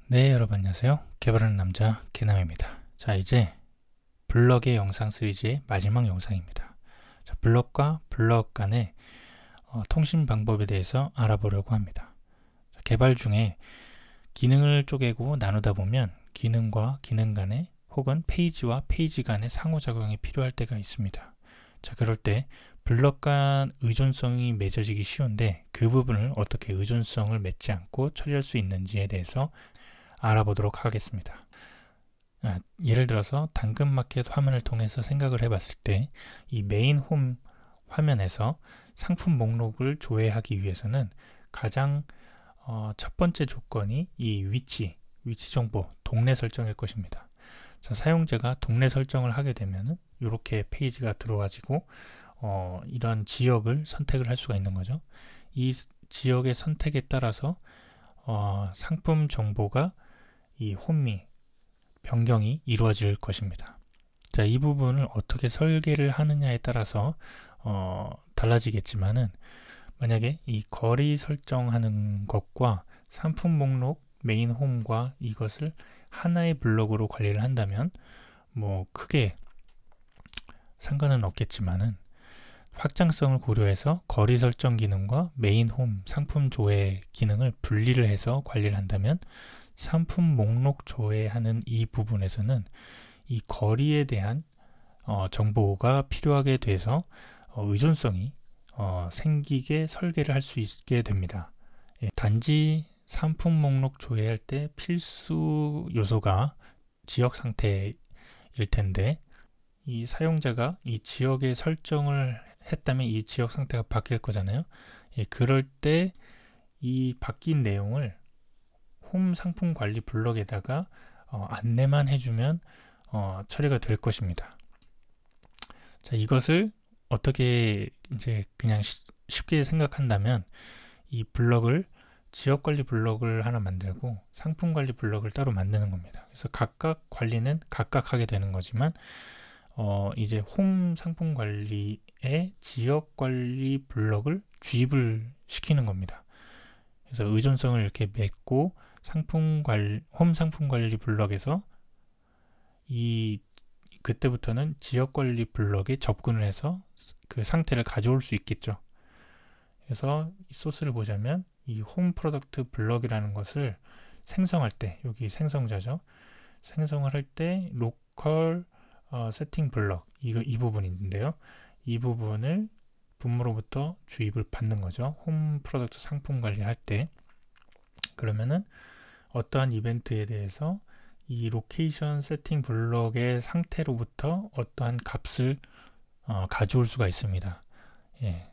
네, 여러분 안녕하세요. 개발하는 남자 개남입니다. 자, 이제 블럭의 영상 시리즈의 마지막 영상입니다. 자, 블럭과 블럭 간의 통신 방법에 대해서 알아보려고 합니다. 자, 개발 중에 기능을 쪼개고 나누다 보면 기능과 기능 간의 혹은 페이지와 페이지 간의 상호작용이 필요할 때가 있습니다. 자, 그럴 때 블럭 간 의존성이 맺어지기 쉬운데 그 부분을 어떻게 의존성을 맺지 않고 처리할 수 있는지에 대해서 알아보도록 하겠습니다. 예를 들어서 당근마켓 화면을 통해서 생각을 해봤을 때 이 메인 홈 화면에서 상품 목록을 조회하기 위해서는 가장 첫 번째 조건이 이 위치 정보, 동네 설정일 것입니다. 자, 사용자가 동네 설정을 하게 되면 이렇게 페이지가 들어와지고 이런 지역을 선택을 할 수가 있는 거죠. 이 지역의 선택에 따라서 상품 정보가 이 홈이 변경이 이루어질 것입니다. 자, 이 부분을 어떻게 설계를 하느냐에 따라서 달라지겠지만은 만약에 이 거리 설정하는 것과 상품 목록 메인 홈과 이것을 하나의 블록으로 관리를 한다면 뭐 크게 상관은 없겠지만은 확장성을 고려해서 거리 설정 기능과 메인 홈 상품 조회 기능을 분리를 해서 관리를 한다면 상품 목록 조회하는 이 부분에서는 이 거리에 대한 정보가 필요하게 돼서 의존성이 생기게 설계를 할 수 있게 됩니다. 예, 단지 상품 목록 조회할 때 필수 요소가 지역 상태일 텐데 이 사용자가 이 지역의 설정을 했다면 이 지역 상태가 바뀔 거잖아요. 예, 그럴 때 이 바뀐 내용을 홈 상품 관리 블럭에다가 안내만 해주면 처리가 될 것입니다. 자, 이것을 어떻게 이제 그냥 쉽게 생각한다면 이 블럭을 지역 관리 블럭을 하나 만들고 상품 관리 블럭을 따로 만드는 겁니다. 그래서 각각 관리는 각각 하게 되는 거지만 이제 홈 상품 관리에 지역 관리 블럭을 주입을 시키는 겁니다. 그래서 의존성을 이렇게 맺고 홈 상품 관리 블럭에서 그때부터는 지역 관리 블럭에 접근을 해서 그 상태를 가져올 수 있겠죠. 그래서 소스를 보자면 이 홈 프로덕트 블럭이라는 것을 생성할 때 여기 생성자죠. 생성을 할 때 로컬 세팅 블럭 이 부분이 있는데요. 이 부분을 분모로부터 주입을 받는 거죠. 홈 프로덕트 상품 관리할 때 그러면은 어떠한 이벤트에 대해서 이 로케이션 세팅 블럭의 상태로부터 어떠한 값을 가져올 수가 있습니다. 예,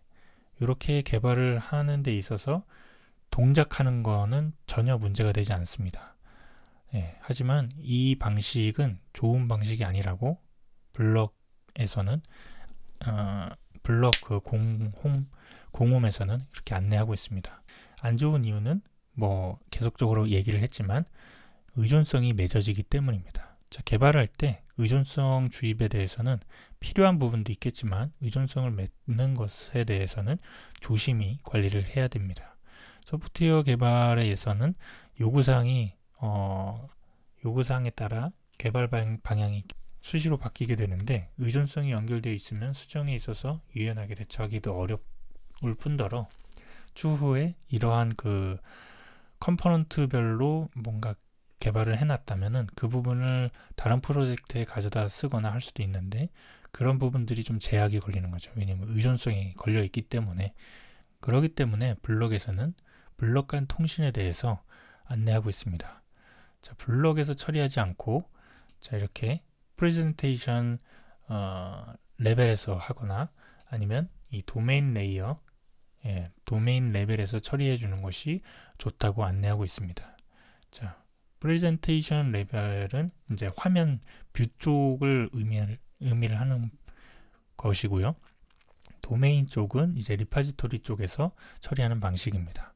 이렇게 개발을 하는 데 있어서 동작하는 거는 전혀 문제가 되지 않습니다. 예, 하지만 이 방식은 좋은 방식이 아니라고 블럭에서는 블럭 그 공홈에서는 이렇게 안내하고 있습니다. 안 좋은 이유는 뭐 계속적으로 얘기를 했지만 의존성이 맺어지기 때문입니다. 자, 개발할 때 의존성 주입에 대해서는 필요한 부분도 있겠지만 의존성을 맺는 것에 대해서는 조심히 관리를 해야 됩니다. 소프트웨어 개발에서는 요구사항에 따라 개발 방향이 수시로 바뀌게 되는데 의존성이 연결되어 있으면 수정에 있어서 유연하게 대처하기도 어려울 뿐더러 추후에 이러한 그 컴포넌트별로 뭔가 개발을 해놨다면은 그 부분을 다른 프로젝트에 가져다 쓰거나 할 수도 있는데 그런 부분들이 좀 제약이 걸리는 거죠. 왜냐하면 의존성이 걸려 있기 때문에. 그렇기 때문에 블럭에서는 블럭 간 통신에 대해서 안내하고 있습니다. 자, 블럭에서 처리하지 않고 자, 이렇게 프레젠테이션 레벨에서 하거나 아니면 이 도메인 레이어 도메인 레벨에서 처리해 주는 것이 좋다고 안내하고 있습니다. 자, 프레젠테이션 레벨은 이제 화면 뷰 쪽을 의미를 하는 것이고요. 도메인 쪽은 이제 리파지토리 쪽에서 처리하는 방식입니다.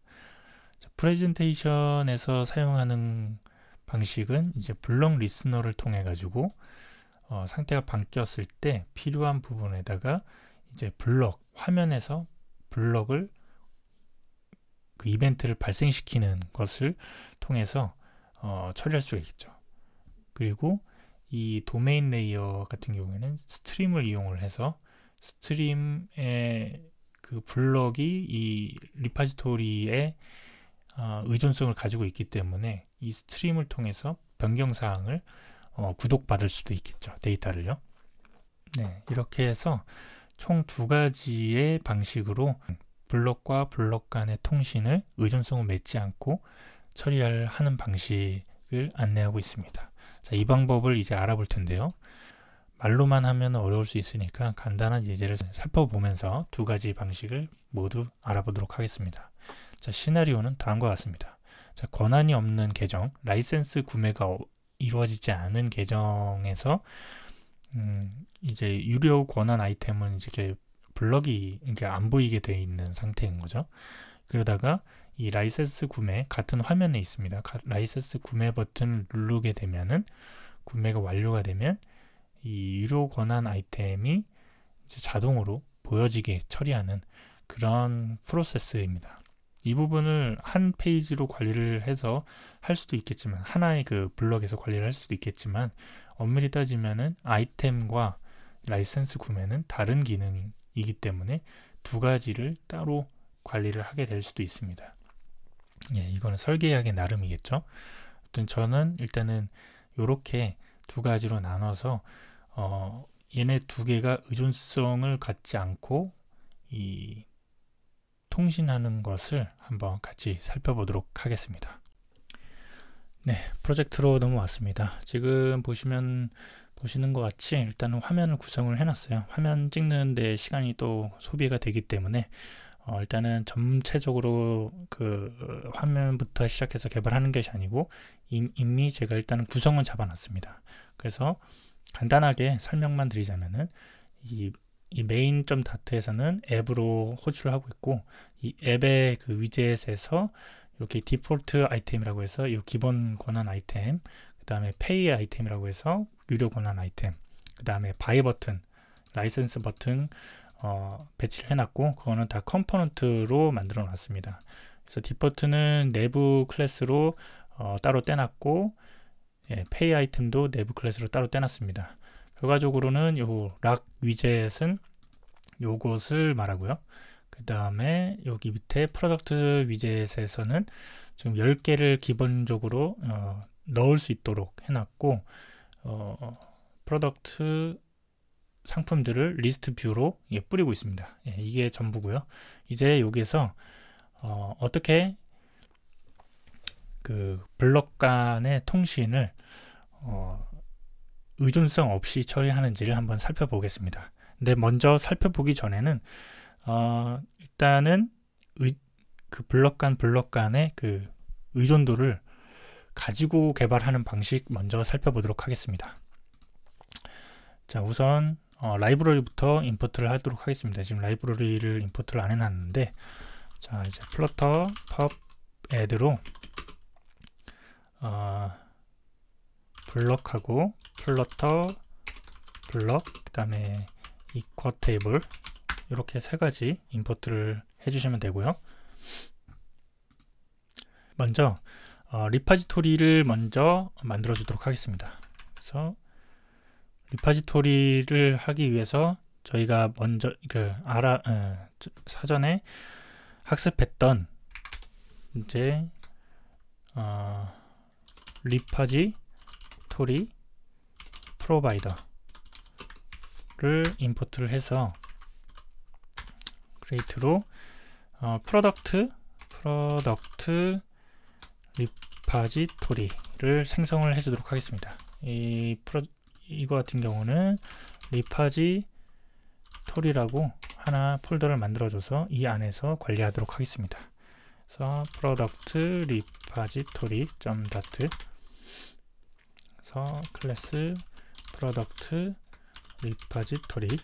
자, 프레젠테이션에서 사용하는 방식은 이제 블럭 리스너를 통해 가지고 상태가 바뀌었을 때 필요한 부분에다가 이제 화면에서 블럭을 그 이벤트를 발생시키는 것을 통해서 처리할 수가 있겠죠. 그리고 이 도메인 레이어 같은 경우에는 스트림을 이용을 해서 스트림의 그 블럭이 이 리파지토리의 의존성을 가지고 있기 때문에 이 스트림을 통해서 변경사항을 구독받을 수도 있겠죠. 데이터를요. 네, 이렇게 해서 총 두 가지의 방식으로 블럭과 블럭 간의 통신을 의존성을 맺지 않고 처리하는 방식을 안내하고 있습니다. 자, 이 방법을 이제 알아볼 텐데요. 말로만 하면 어려울 수 있으니까 간단한 예제를 살펴보면서 두 가지 방식을 모두 알아보도록 하겠습니다. 자, 시나리오는 다음과 같습니다. 자, 권한이 없는 계정, 라이센스 구매가 이루어지지 않은 계정에서 이제 유료 권한 아이템은 이제 블럭이 이게 안 보이게 되어 있는 상태인 거죠. 그러다가 이 라이센스 구매 같은 화면에 있습니다. 라이센스 구매 버튼을 누르게 되면은 구매가 완료가 되면 이 유료 권한 아이템이 이제 자동으로 보여지게 처리하는 그런 프로세스입니다. 이 부분을 한 페이지로 관리를 해서 할 수도 있겠지만, 하나의 그 블럭에서 관리를 할 수도 있겠지만, 엄밀히 따지면은 아이템과 라이센스 구매는 다른 기능이기 때문에 두 가지를 따로 관리를 하게 될 수도 있습니다. 예, 이거는 설계하기 나름이겠죠. 아무튼 저는 일단은 이렇게 두 가지로 나눠서 얘네 두 개가 의존성을 갖지 않고 이 통신하는 것을 한번 같이 살펴보도록 하겠습니다. 네, 프로젝트로 넘어왔습니다. 지금 보시는 것 같이 일단은 화면을 구성을 해놨어요. 화면 찍는데 시간이 또 소비가 되기 때문에 일단은 전체적으로 그 화면부터 시작해서 개발하는 것이 아니고 이미 제가 일단은 구성은 잡아놨습니다. 그래서 간단하게 설명만 드리자면은 이 main.dat에서는 앱으로 호출을 하고 있고, 이 앱의 그 위젯에서 이렇게 디폴트 아이템이라고 해서 이 기본 권한 아이템, 그 다음에 페이 아이템이라고 해서 유료 권한 아이템, 그 다음에 바이 버튼, 라이센스 버튼 배치를 해놨고, 그거는 다 컴포넌트로 만들어 놨습니다. 그래서 디폴트는 내부 클래스로 따로 떼놨고, 예, 페이 아이템도 내부 클래스로 따로 떼놨습니다. 결과적으로는 요 락 위젯은 요것을 말하고요. 그 다음에 여기 밑에 프로덕트 위젯에서는 지금 10개를 기본적으로 넣을 수 있도록 해놨고, 프로덕트 상품들을 리스트 뷰로 뿌리고 있습니다. 예, 이게 전부고요. 이제 여기서 어떻게 그 블럭 간의 통신을 의존성 없이 처리하는지를 한번 살펴보겠습니다. 근데 먼저 살펴보기 전에는 일단은 그 블럭 간의 그 의존도를 가지고 개발하는 방식 먼저 살펴보도록 하겠습니다. 자, 우선 라이브러리부터 임포트를 하도록 하겠습니다. 지금 라이브러리를 임포트를 안 해놨는데, 자, 이제 플러터 pub add로 블럭하고 플러터 블럭, 그 다음에 equal table, 이렇게 세 가지 임포트를 해주시면 되고요. 먼저 리파지토리를 먼저 만들어 주도록 하겠습니다. 그래서 리파지토리를 하기 위해서 저희가 먼저 사전에 학습했던 이제 리파지토리 프로바이더를 임포트를 해서 create로 프로덕트 리파지토리를 생성을 해주도록 하겠습니다. 이거 같은 경우는 리파지토리라고 하나 폴더를 만들어줘서 이 안에서 관리하도록 하겠습니다. 그래서 프로덕트 리파지토리.dat, 그래서 클래스 프로덕트 리파지토리,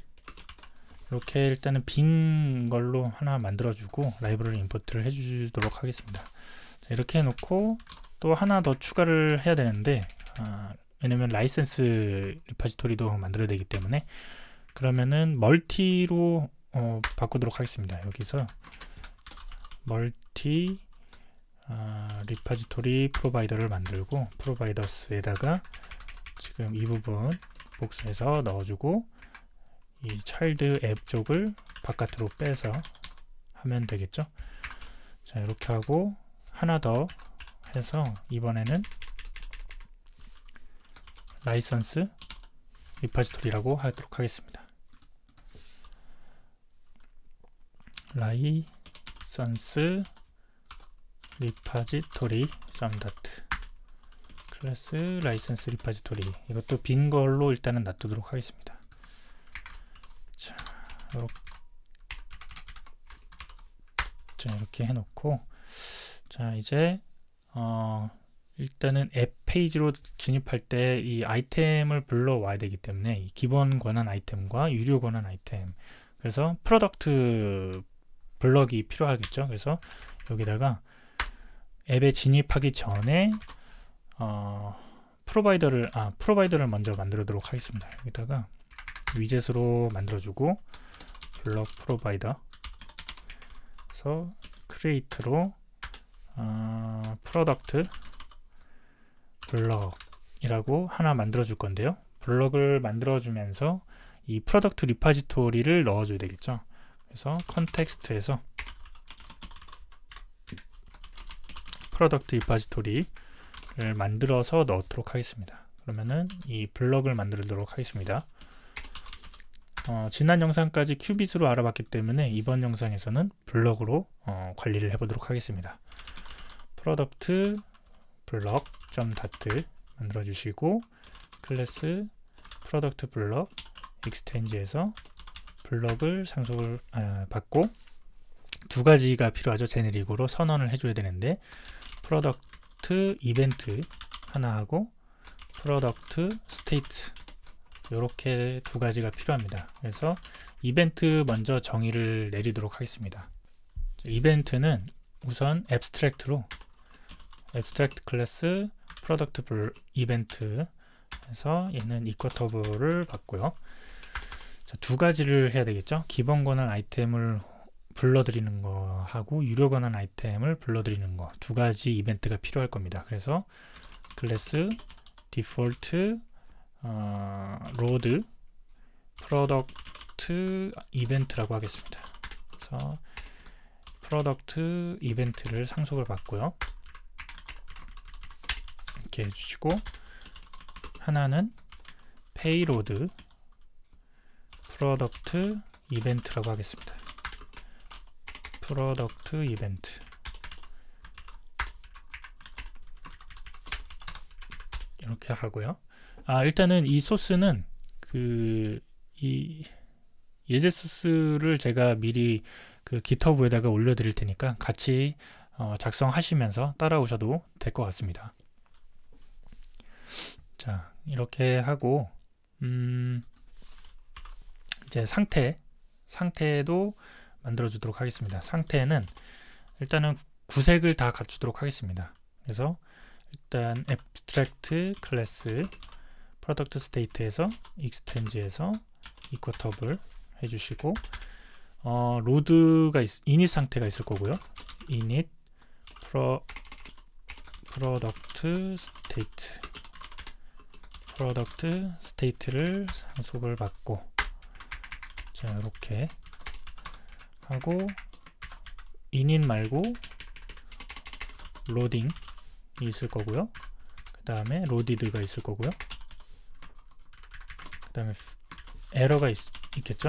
이렇게 일단은 빈 걸로 하나 만들어주고 라이브러리 임포트를 해주도록 하겠습니다. 자, 이렇게 해놓고 또 하나 더 추가를 해야 되는데, 왜냐면 라이센스 리파지토리도 만들어야 되기 때문에, 그러면은 멀티로 바꾸도록 하겠습니다. 여기서 멀티 리파지토리 프로바이더를 만들고 프로바이더스에다가 지금 이 부분 복사해서 넣어주고 이 차일드 앱 쪽을 바깥으로 빼서 하면 되겠죠. 자, 이렇게 하고 하나 더 해서 이번에는 라이선스 리파지토리라고 하도록 하겠습니다. 라이선스 리파지토리 썸다트 클래스 라이선스 리파지토리, 이것도 빈 걸로 일단은 놔두도록 하겠습니다. 자, 이렇게 해놓고, 자, 이제 일단은 앱 페이지로 진입할 때 이 아이템을 불러와야 되기 때문에 이 기본 권한 아이템과 유료 권한 아이템, 그래서 프로덕트 블럭이 필요하겠죠. 그래서 여기다가 앱에 진입하기 전에 프로바이더를 먼저 만들도록 하겠습니다. 여기다가 위젯으로 만들어주고 블럭 프로바이더, 그래서 크리에이트로 프로덕트 블럭이라고 하나 만들어 줄 건데요. 블럭을 만들어 주면서 이 프로덕트 리파지토리를 넣어 줘야 되겠죠. 그래서 컨텍스트에서 프로덕트 리파지토리를 만들어서 넣도록 하겠습니다. 그러면은 이 블럭을 만들도록 하겠습니다. 지난 영상까지 큐빗으로 알아봤기 때문에 이번 영상에서는 블럭으로 관리를 해보도록 하겠습니다. 프로덕트 블럭 .dart 만들어 주시고 클래스 프로덕트 블럭 익스텐지에서 블럭을 상속을 받고 두 가지가 필요하죠. 제네릭으로 선언을 해줘야 되는데 프로덕트 이벤트 하나 하고 프로덕트 스테이트, 이렇게 두 가지가 필요합니다. 그래서 이벤트 먼저 정의를 내리도록 하겠습니다. 이벤트는 우선 앱스트랙트로 앱스트랙트 클래스 프로덕트 이벤트 해서 얘는 이쿼터블을 받고요. 자, 두 가지를 해야 되겠죠. 기본 권한 아이템을 불러들이는 거 하고 유료 권한 아이템을 불러들이는 거, 두 가지 이벤트가 필요할 겁니다. 그래서 클래스 디폴트 로드 프로덕트 이벤트라고 하겠습니다. 그래서 프로덕트 이벤트를 상속을 받고요. 이렇게 해주시고, 하나는 페이로드 프로덕트 이벤트라고 하겠습니다. 프로덕트 이벤트 이렇게 하고요. 일단은 이 소스는 이 예제 소스를 제가 미리 GitHub에다가 올려드릴 테니까 같이 작성하시면서 따라오셔도 될 것 같습니다. 자, 이렇게 하고 이제 상태도 만들어 주도록 하겠습니다. 상태는 일단은 구색을 다 갖추도록 하겠습니다. 그래서 일단 abstract 클래스 product state에서 extend에서 equatable 해주시고, 로드가 init 상태가 있을 거고요. init product state를 상속을 받고, 자, 이렇게 하고 init 말고 로딩이 있을 거고요. 그 다음에 로디드가 있을 거고요. 그 다음에 에러가 있겠죠.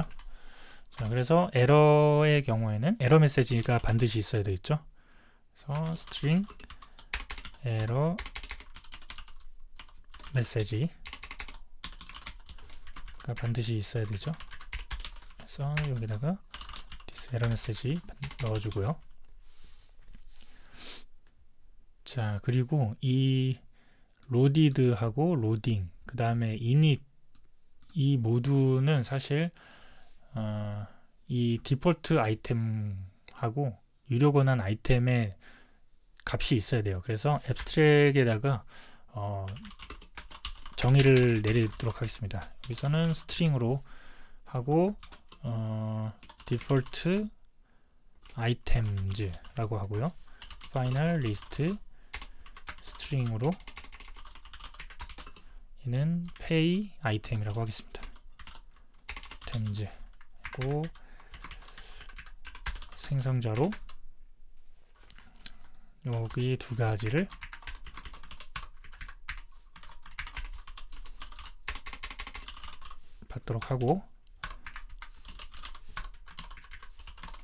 자, 그래서 에러의 경우에는 에러 메시지가 반드시 있어야 되겠죠. 그래서 string 에러 메시지가 반드시 있어야 되죠. 그래서 여기다가 this 에러 메시지 넣어주고요. 자, 그리고 이 로디드하고 로딩, 그 다음에 init, 이 모두는 사실 이 디폴트 아이템하고 유료 권한 아이템의 값이 있어야 돼요. 그래서 앱스트랙에다가 정의를 내리도록 하겠습니다. 여기서는 스트링으로 하고 디폴트 아이템즈라고 하고요. final list string으로 얘는 pay item이라고 하겠습니다. 템즈 그리고 생성자로 여기 두 가지를 받도록 하고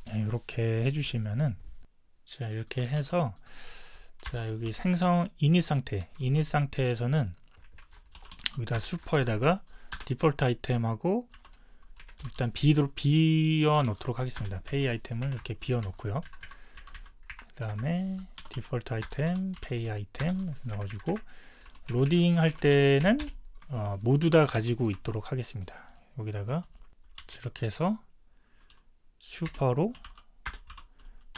이렇게 해주시면은 자 이렇게 해서 자 여기 생성 init 상태에서는 여기다 슈퍼에다가 디폴트 아이템하고 일단 비워 놓도록 하겠습니다. 페이 아이템을 이렇게 비워 놓고요. 그 다음에 디폴트 아이템, 페이 아이템 넣어주고 로딩 할 때는 모두 다 가지고 있도록 하겠습니다. 여기다가 이렇게 해서 슈퍼로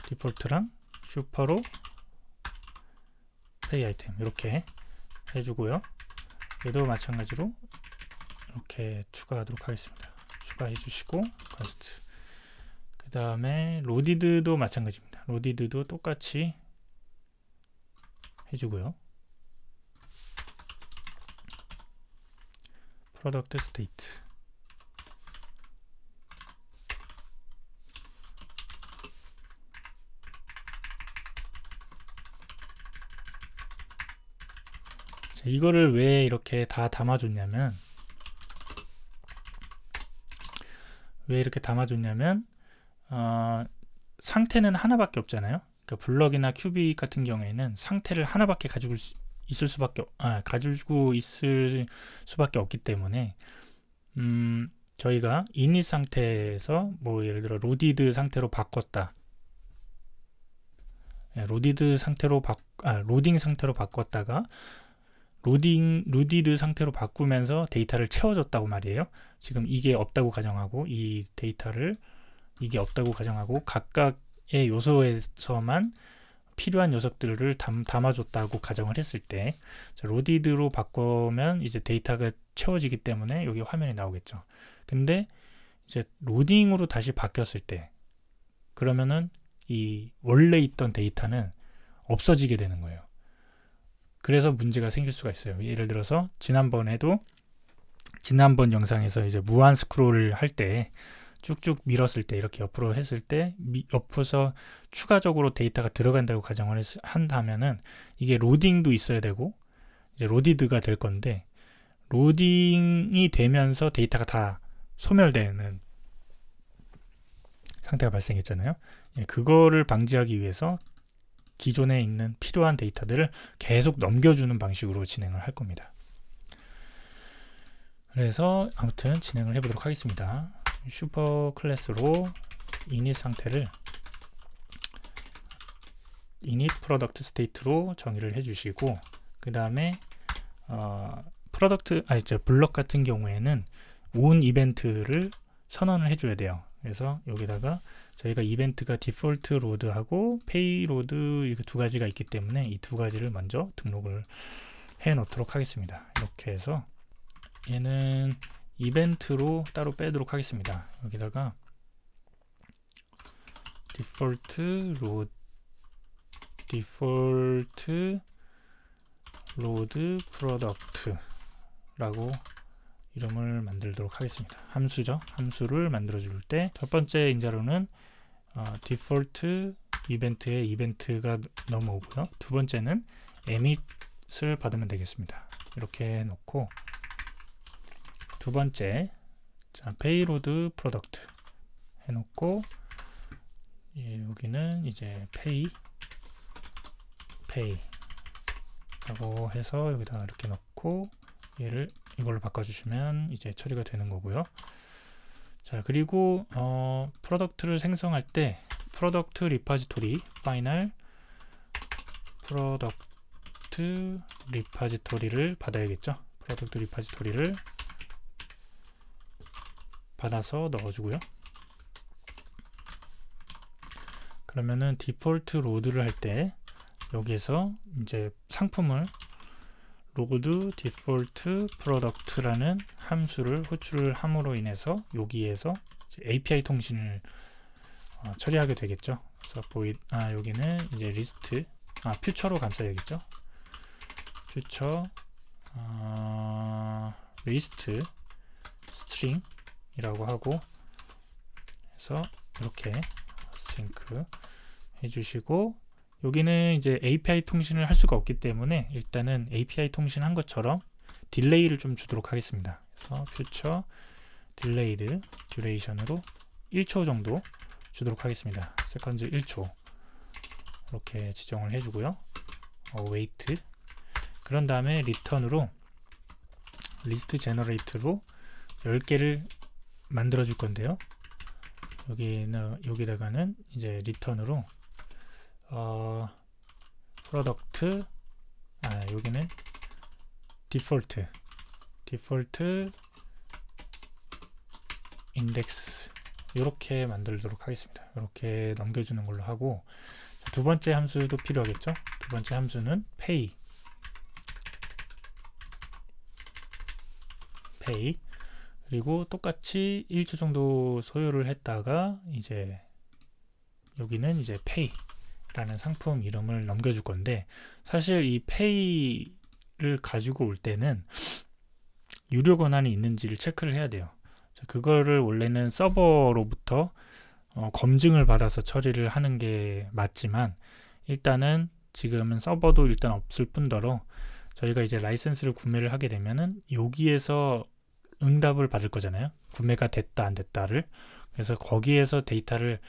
디폴트랑 슈퍼로 페이 아이템 이렇게 해주고요. 얘도 마찬가지로 이렇게 추가하도록 하겠습니다. 추가해 주시고 커스트 그 다음에 로디드도 마찬가지입니다. 로디드도 똑같이 해주고요. 프로덕트 스테이트 자, 이거를 왜 이렇게 다 담아줬냐면 상태는 하나밖에 없잖아요. 그러니까 블럭이나 큐빅 같은 경우에는 상태를 하나밖에 가지고 있을 수밖에 없기 때문에 저희가 init 상태에서 뭐 예를 들어 로디드 상태로 바꿨다. 로딩 상태로 바꿨다가 로디드 상태로 바꾸면서 데이터를 채워줬다고 말이에요. 지금 이게 없다고 가정하고 이 데이터를 이게 없다고 가정하고 각각의 요소에서만 필요한 녀석들을 담아줬다고 가정을 했을 때 로디드로 바꾸면 이제 데이터가 채워지기 때문에 여기 화면이 나오겠죠. 근데 이제 로딩으로 다시 바뀌었을 때 그러면은 이 원래 있던 데이터는 없어지게 되는 거예요. 그래서 문제가 생길 수가 있어요. 예를 들어서 지난번 영상에서 이제 무한 스크롤을 할 때 쭉쭉 밀었을 때 이렇게 옆으로 했을 때 옆에서 추가적으로 데이터가 들어간다고 가정을 한다면은 이게 로딩도 있어야 되고 이제 로디드가 될 건데 로딩이 되면서 데이터가 다 소멸되는 상태가 발생했잖아요. 그거를 방지하기 위해서 기존에 있는 필요한 데이터들을 계속 넘겨주는 방식으로 진행을 할 겁니다. 그래서 아무튼 진행을 해보도록 하겠습니다. 슈퍼 클래스로 init 상태를 init product state로 정의를 해주시고 그 다음에 블럭 같은 경우에는 on 이벤트를 선언을 해줘야 돼요. 그래서 여기다가 저희가 이벤트가 디폴트 로드하고 페이 로드 이렇게 두 가지가 있기 때문에 이 두 가지를 먼저 등록을 해 놓도록 하겠습니다. 이렇게 해서 얘는 이벤트로 따로 빼도록 하겠습니다. 여기다가 디폴트 로드 프로덕트 라고 이름을 만들도록 하겠습니다. 함수죠. 함수를 만들어 줄 때 첫 번째 인자로는 디폴트 이벤트에 이벤트가 넘어오고요. 두 번째는 emit을 받으면 되겠습니다. 이렇게 해놓고 두 번째 payload product 해놓고 여기는 이제 pay 라고 해서 여기다 이렇게 넣고 얘를 이걸로 바꿔주시면 이제 처리가 되는 거고요. 자 그리고 프로덕트를 생성할 때 프로덕트 리파지토리 파이널 프로덕트 리파지토리를 받아야겠죠. 프로덕트 리파지토리를 받아서 넣어주고요. 그러면은 디폴트 로드를 할 때 여기에서 이제 상품을 로드 디폴트 프로덕트라는 함수를 호출을 함으로 인해서 여기에서 API 통신을 처리하게 되겠죠. 그래서 여기는 이제 리스트 퓨처로 감싸야겠죠. 퓨처 리스트 스트링이라고 하고 해서 이렇게 싱크 해주시고, 여기는 이제 API 통신을 할 수가 없기 때문에 일단은 API 통신한 것처럼 딜레이를 좀 주도록 하겠습니다. 그래서 퓨처 딜레이드 듀레이션으로 1초 정도 주도록 하겠습니다. 세컨즈 1초 이렇게 지정을 해주고요. 웨이트, 그런 다음에 리턴으로 리스트 제너레이트로 10개를 만들어 줄 건데요. 여기다가는 이제 리턴으로 프로덕트, 여기는 디폴트 인덱스 이렇게 만들도록 하겠습니다. 이렇게 넘겨주는 걸로 하고, 두 번째 함수도 필요하겠죠. 두 번째 함수는 pay, 그리고 똑같이 1초 정도 소요를 했다가 이제 여기는 이제 pay라는 상품 이름을 넘겨줄 건데, 사실 이 pay를 가지고 올 때는 유료 권한이 있는지를 체크를 해야 돼요. 그거를 원래는 서버로부터 검증을 받아서 처리를 하는 게 맞지만, 일단은 지금은 서버도 일단 없을 뿐더러 저희가 이제 라이센스를 구매를 하게 되면은 여기에서 응답을 받을 거잖아요. 구매가 됐다 안 됐다를. 그래서 거기에서 데이터를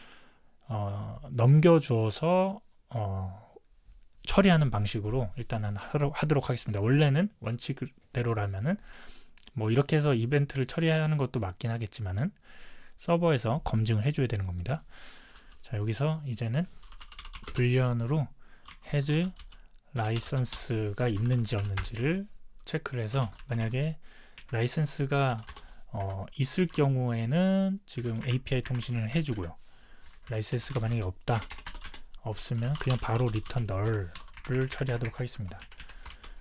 넘겨주어서 처리하는 방식으로 일단은 하도록 하겠습니다. 원래는 원칙대로라면은 뭐 이렇게 해서 이벤트를 처리하는 것도 맞긴 하겠지만은 서버에서 검증을 해줘야 되는 겁니다. 자, 여기서 이제는 불리언으로 has 라이선스가 있는지 없는지를 체크를 해서, 만약에 라이선스가 있을 경우에는 지금 API 통신을 해주고요. 라이선스가 만약에 없으면 그냥 바로 return null을 처리하도록 하겠습니다.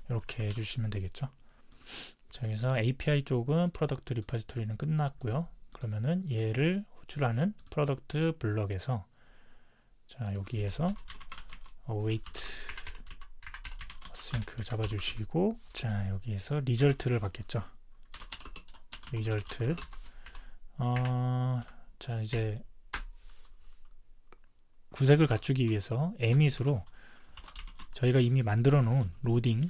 이렇게 해주시면 되겠죠. 자, 여기서 API 쪽은 프로덕트 리포지토리는 끝났고요. 그러면은 얘를 호출하는 프로덕트 블럭에서, 자, 여기에서 await sync 잡아주시고, 자, 여기에서 리절트를 받겠죠. 리절트. 자, 이제 구색을 갖추기 위해서 emit으로 저희가 이미 만들어 놓은 로딩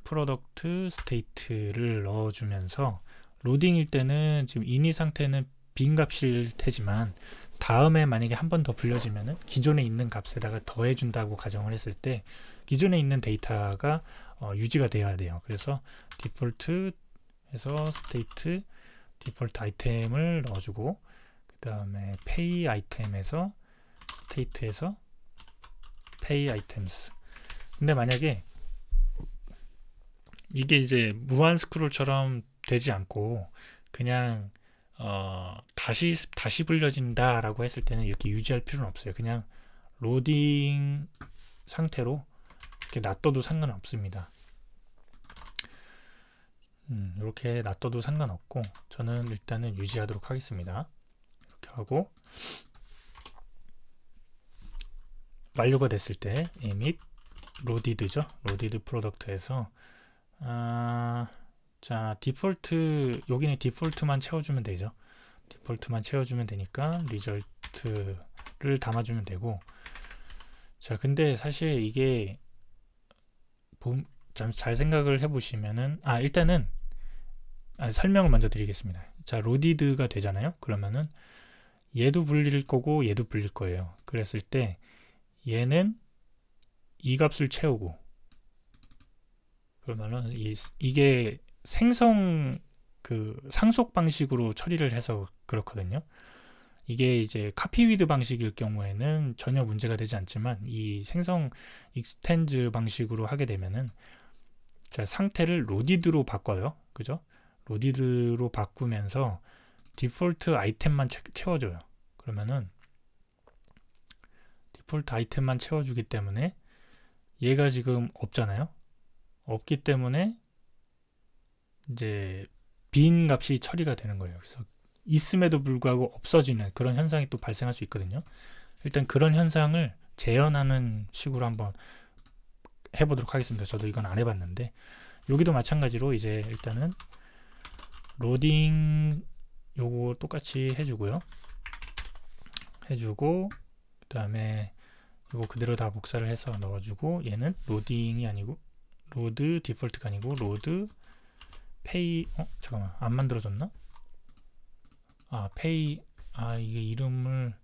프로덕트 스테이트를 넣어주면서, 로딩일 때는 지금 init 상태는 빈 값일 테지만 다음에 만약에 한 번 더 불려지면은 기존에 있는 값에다가 더해준다고 가정을 했을 때 기존에 있는 데이터가 유지가 되어야 돼요. 그래서 디폴트에서 스테이트 디폴트 아이템을 넣어주고, 그 다음에 pay 아이템에서 스테이트에서 pay 아이템스. 근데 만약에 이게 이제 무한 스크롤처럼 되지 않고 그냥 다시 불려진다 라고 했을 때는 이렇게 유지할 필요는 없어요. 그냥 로딩 상태로 이렇게 놔둬도 상관없습니다. 이렇게 놔둬도 상관없고, 저는 일단은 유지하도록 하겠습니다. 이렇게 하고, 완료가 됐을 때 emit loaded죠. loaded 프로덕트에서 자, 디폴트, 여기는 디폴트만 채워주면 되죠. 디폴트만 채워주면 되니까 리절트를 담아주면 되고, 자, 근데 사실 이게 잘 생각을 해보시면은, 일단은 설명을 먼저 드리겠습니다. 자, 로디드가 되잖아요. 그러면은 얘도 불릴 거고 얘도 불릴 거예요. 그랬을 때 얘는 이 값을 채우고, 그러면은 이게 생성 상속 방식으로 처리를 해서 그렇거든요. 이게 이제 카피 위드 방식일 경우에는 전혀 문제가 되지 않지만, 이 생성 익스텐드 방식으로 하게 되면은, 자, 상태를 로디드로 바꿔요. 그죠? 로디드로 바꾸면서 디폴트 아이템만 채워줘요. 그러면은 디폴트 아이템만 채워주기 때문에 얘가 지금 없잖아요. 없기 때문에 이제 빈 값이 처리가 되는 거예요. 그래서 있음에도 불구하고 없어지는 그런 현상이 또 발생할 수 있거든요. 일단 그런 현상을 재현하는 식으로 한번 해보도록 하겠습니다. 저도 이건 안 해봤는데, 여기도 마찬가지로 이제 일단은 로딩 요거 똑같이 해주고 그 다음에 이거 그대로 다 복사를 해서 넣어주고, 얘는 로딩이 아니고 로드 디폴트가 아니고 로드 페이, 잠깐만, 안 만들어졌나? 페이, 이게 이름을,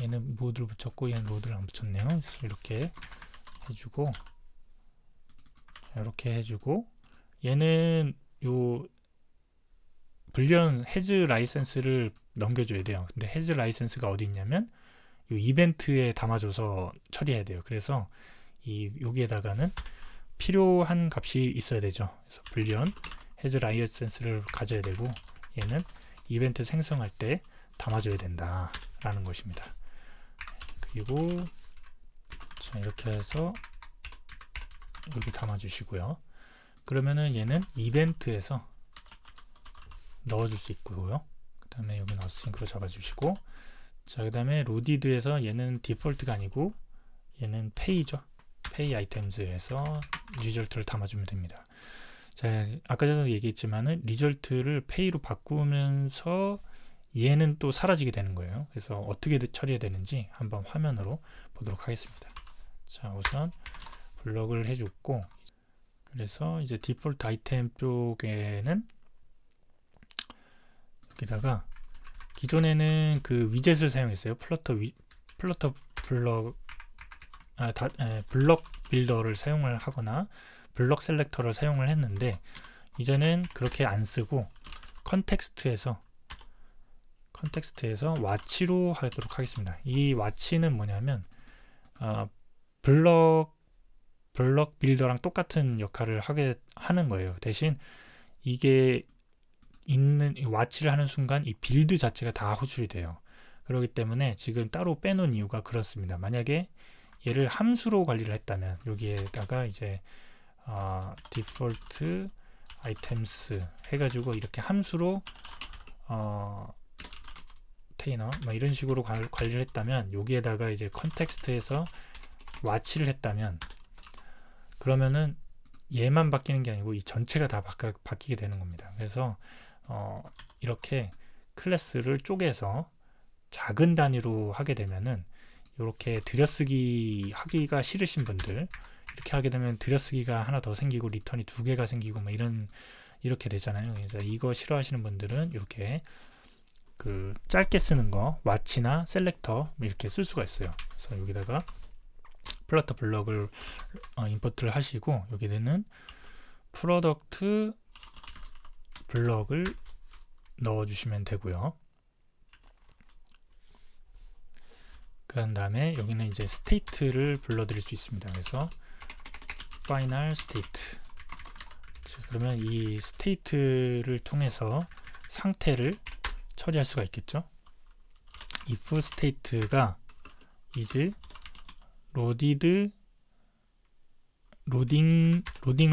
얘는 모드를 붙였고 얘는 로드를 안 붙였네요. 그래서 이렇게 해주고, 이렇게 해주고, 얘는 요 불리언 해즈 라이센스를 넘겨줘야 돼요. 근데 해즈 라이센스가 어디 있냐면 요 이벤트에 담아줘서 처리해야 돼요. 그래서 여기에다가는 필요한 값이 있어야 되죠. 그래서 불리언 해즈 라이센스를 가져야 되고, 얘는 이벤트 생성할 때 담아줘야 된다 라는 것입니다. 그리고 자, 이렇게 해서 여기 담아주시고요. 그러면은 얘는 이벤트에서 넣어줄 수 있고요. 그 다음에 여기는 어싱크로 잡아주시고, 자, 그 다음에 로디드에서 얘는 디폴트가 아니고 얘는 페이죠. 페이 아이템즈에서 리절트를 담아주면 됩니다. 자, 아까 전에 얘기했지만은 리절트를 페이로 바꾸면서 얘는 또 사라지게 되는 거예요. 그래서 어떻게 처리해야 되는지 한번 화면으로 보도록 하겠습니다. 자, 우선 블럭을 해줬고, 그래서 이제 디폴트 아이템 쪽에는 여기다가 기존에는 그 위젯을 사용했어요. 플러터 블럭 빌더를 사용을 하거나 블럭 셀렉터를 사용을 했는데, 이제는 그렇게 안 쓰고 컨텍스트에서 와치로 하도록 하겠습니다. 이 와치는 뭐냐면 블럭 빌더랑 똑같은 역할을 하는 거예요. 대신 이게 와치를 하는 순간 이 빌드 자체가 다 호출이 돼요. 그렇기 때문에 지금 따로 빼놓은 이유가 그렇습니다. 만약에 얘를 함수로 관리를 했다면 여기에다가 이제 디폴트 아이템스 해가지고 이렇게 함수로 테이너 이런 식으로 관리를 했다면, 여기에다가 이제 컨텍스트에서 와치를 했다면, 그러면은 얘만 바뀌는 게 아니고 이 전체가 다 바뀌게 되는 겁니다. 그래서 이렇게 클래스를 쪼개서 작은 단위로 하게 되면은, 이렇게 들여쓰기 하기가 싫으신 분들, 이렇게 하게 되면 들여쓰기가 하나 더 생기고 리턴이 2개가 생기고 이렇게 되잖아요. 그래서 이거 싫어하시는 분들은 이렇게 그 짧게 쓰는 거 와치나 셀렉터 이렇게 쓸 수가 있어요. 그래서 여기다가 플러터 블럭을 임포트를 하시고, 여기에는 프로덕트 블럭을 넣어주시면 되고요. 그 다음에 여기는 이제 스테이트를 불러드릴 수 있습니다. 그래서 final state. 그러면 이 스테이트를 통해서 상태를 처리할 수가 있겠죠. if state가 is 로딩을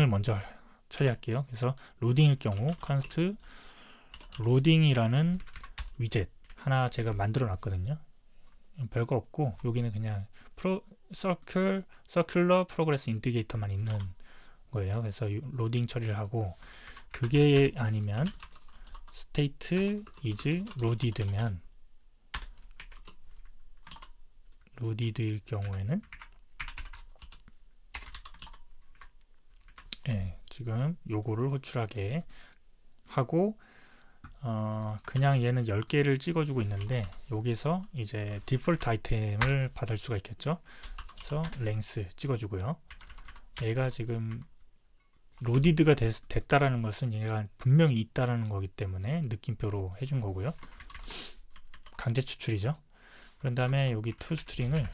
먼저 처리할게요. 그래서 로딩일 경우 const 로딩이라는 위젯 하나 제가 만들어 놨거든요. 별거 없고, 여기는 그냥 circular progress indicator만 있는 거예요. 그래서 로딩 처리를 하고, 그게 아니면 state is loaded면, loaded일 경우에는 지금 요거를 호출하게 하고, 그냥 얘는 10개를 찍어주고 있는데, 여기서 이제 디폴트 아이템을 받을 수가 있겠죠. 그래서 length 찍어주고요. 얘가 지금 로디드가 됐다라는 것은 얘가 분명히 있다라는 거기 때문에 느낌표로 해준 거고요. 강제 추출이죠. 그런 다음에 여기 toString을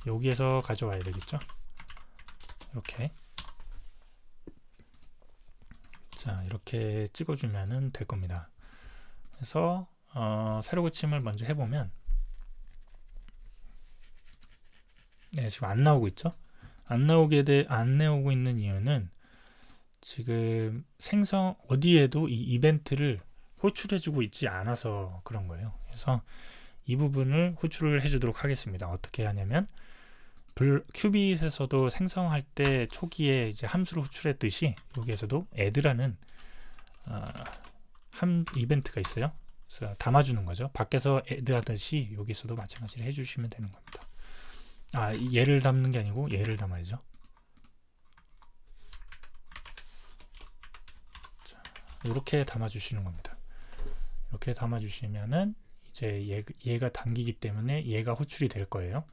여기에서 가져와야 되겠죠. 이렇게. 자, 이렇게 찍어주면 될 겁니다. 그래서 세로 고침을 먼저 해보면, 지금 안 나오고 있죠. 안 나오고 있는 이유는 지금 어디에도 이 이벤트를 호출해주고 있지 않아서 그런 거예요. 그래서 이 부분을 호출을 해주도록 하겠습니다. 어떻게 하냐면 큐빗에서도 생성할 때 초기에 이제 함수를 호출했듯이 여기에서도 add라는 이벤트가 있어요. 그래서 담아주는 거죠. 밖에서 add 하듯이 여기서도 마찬가지로 해주시면 되는 겁니다. 얘를 담는 게 아니고 얘를 담아야죠. 자, 이렇게 담아주시는 겁니다. 이렇게 담아주시면은 이제 얘가 담기기 때문에 얘가 호출이 될 거예요.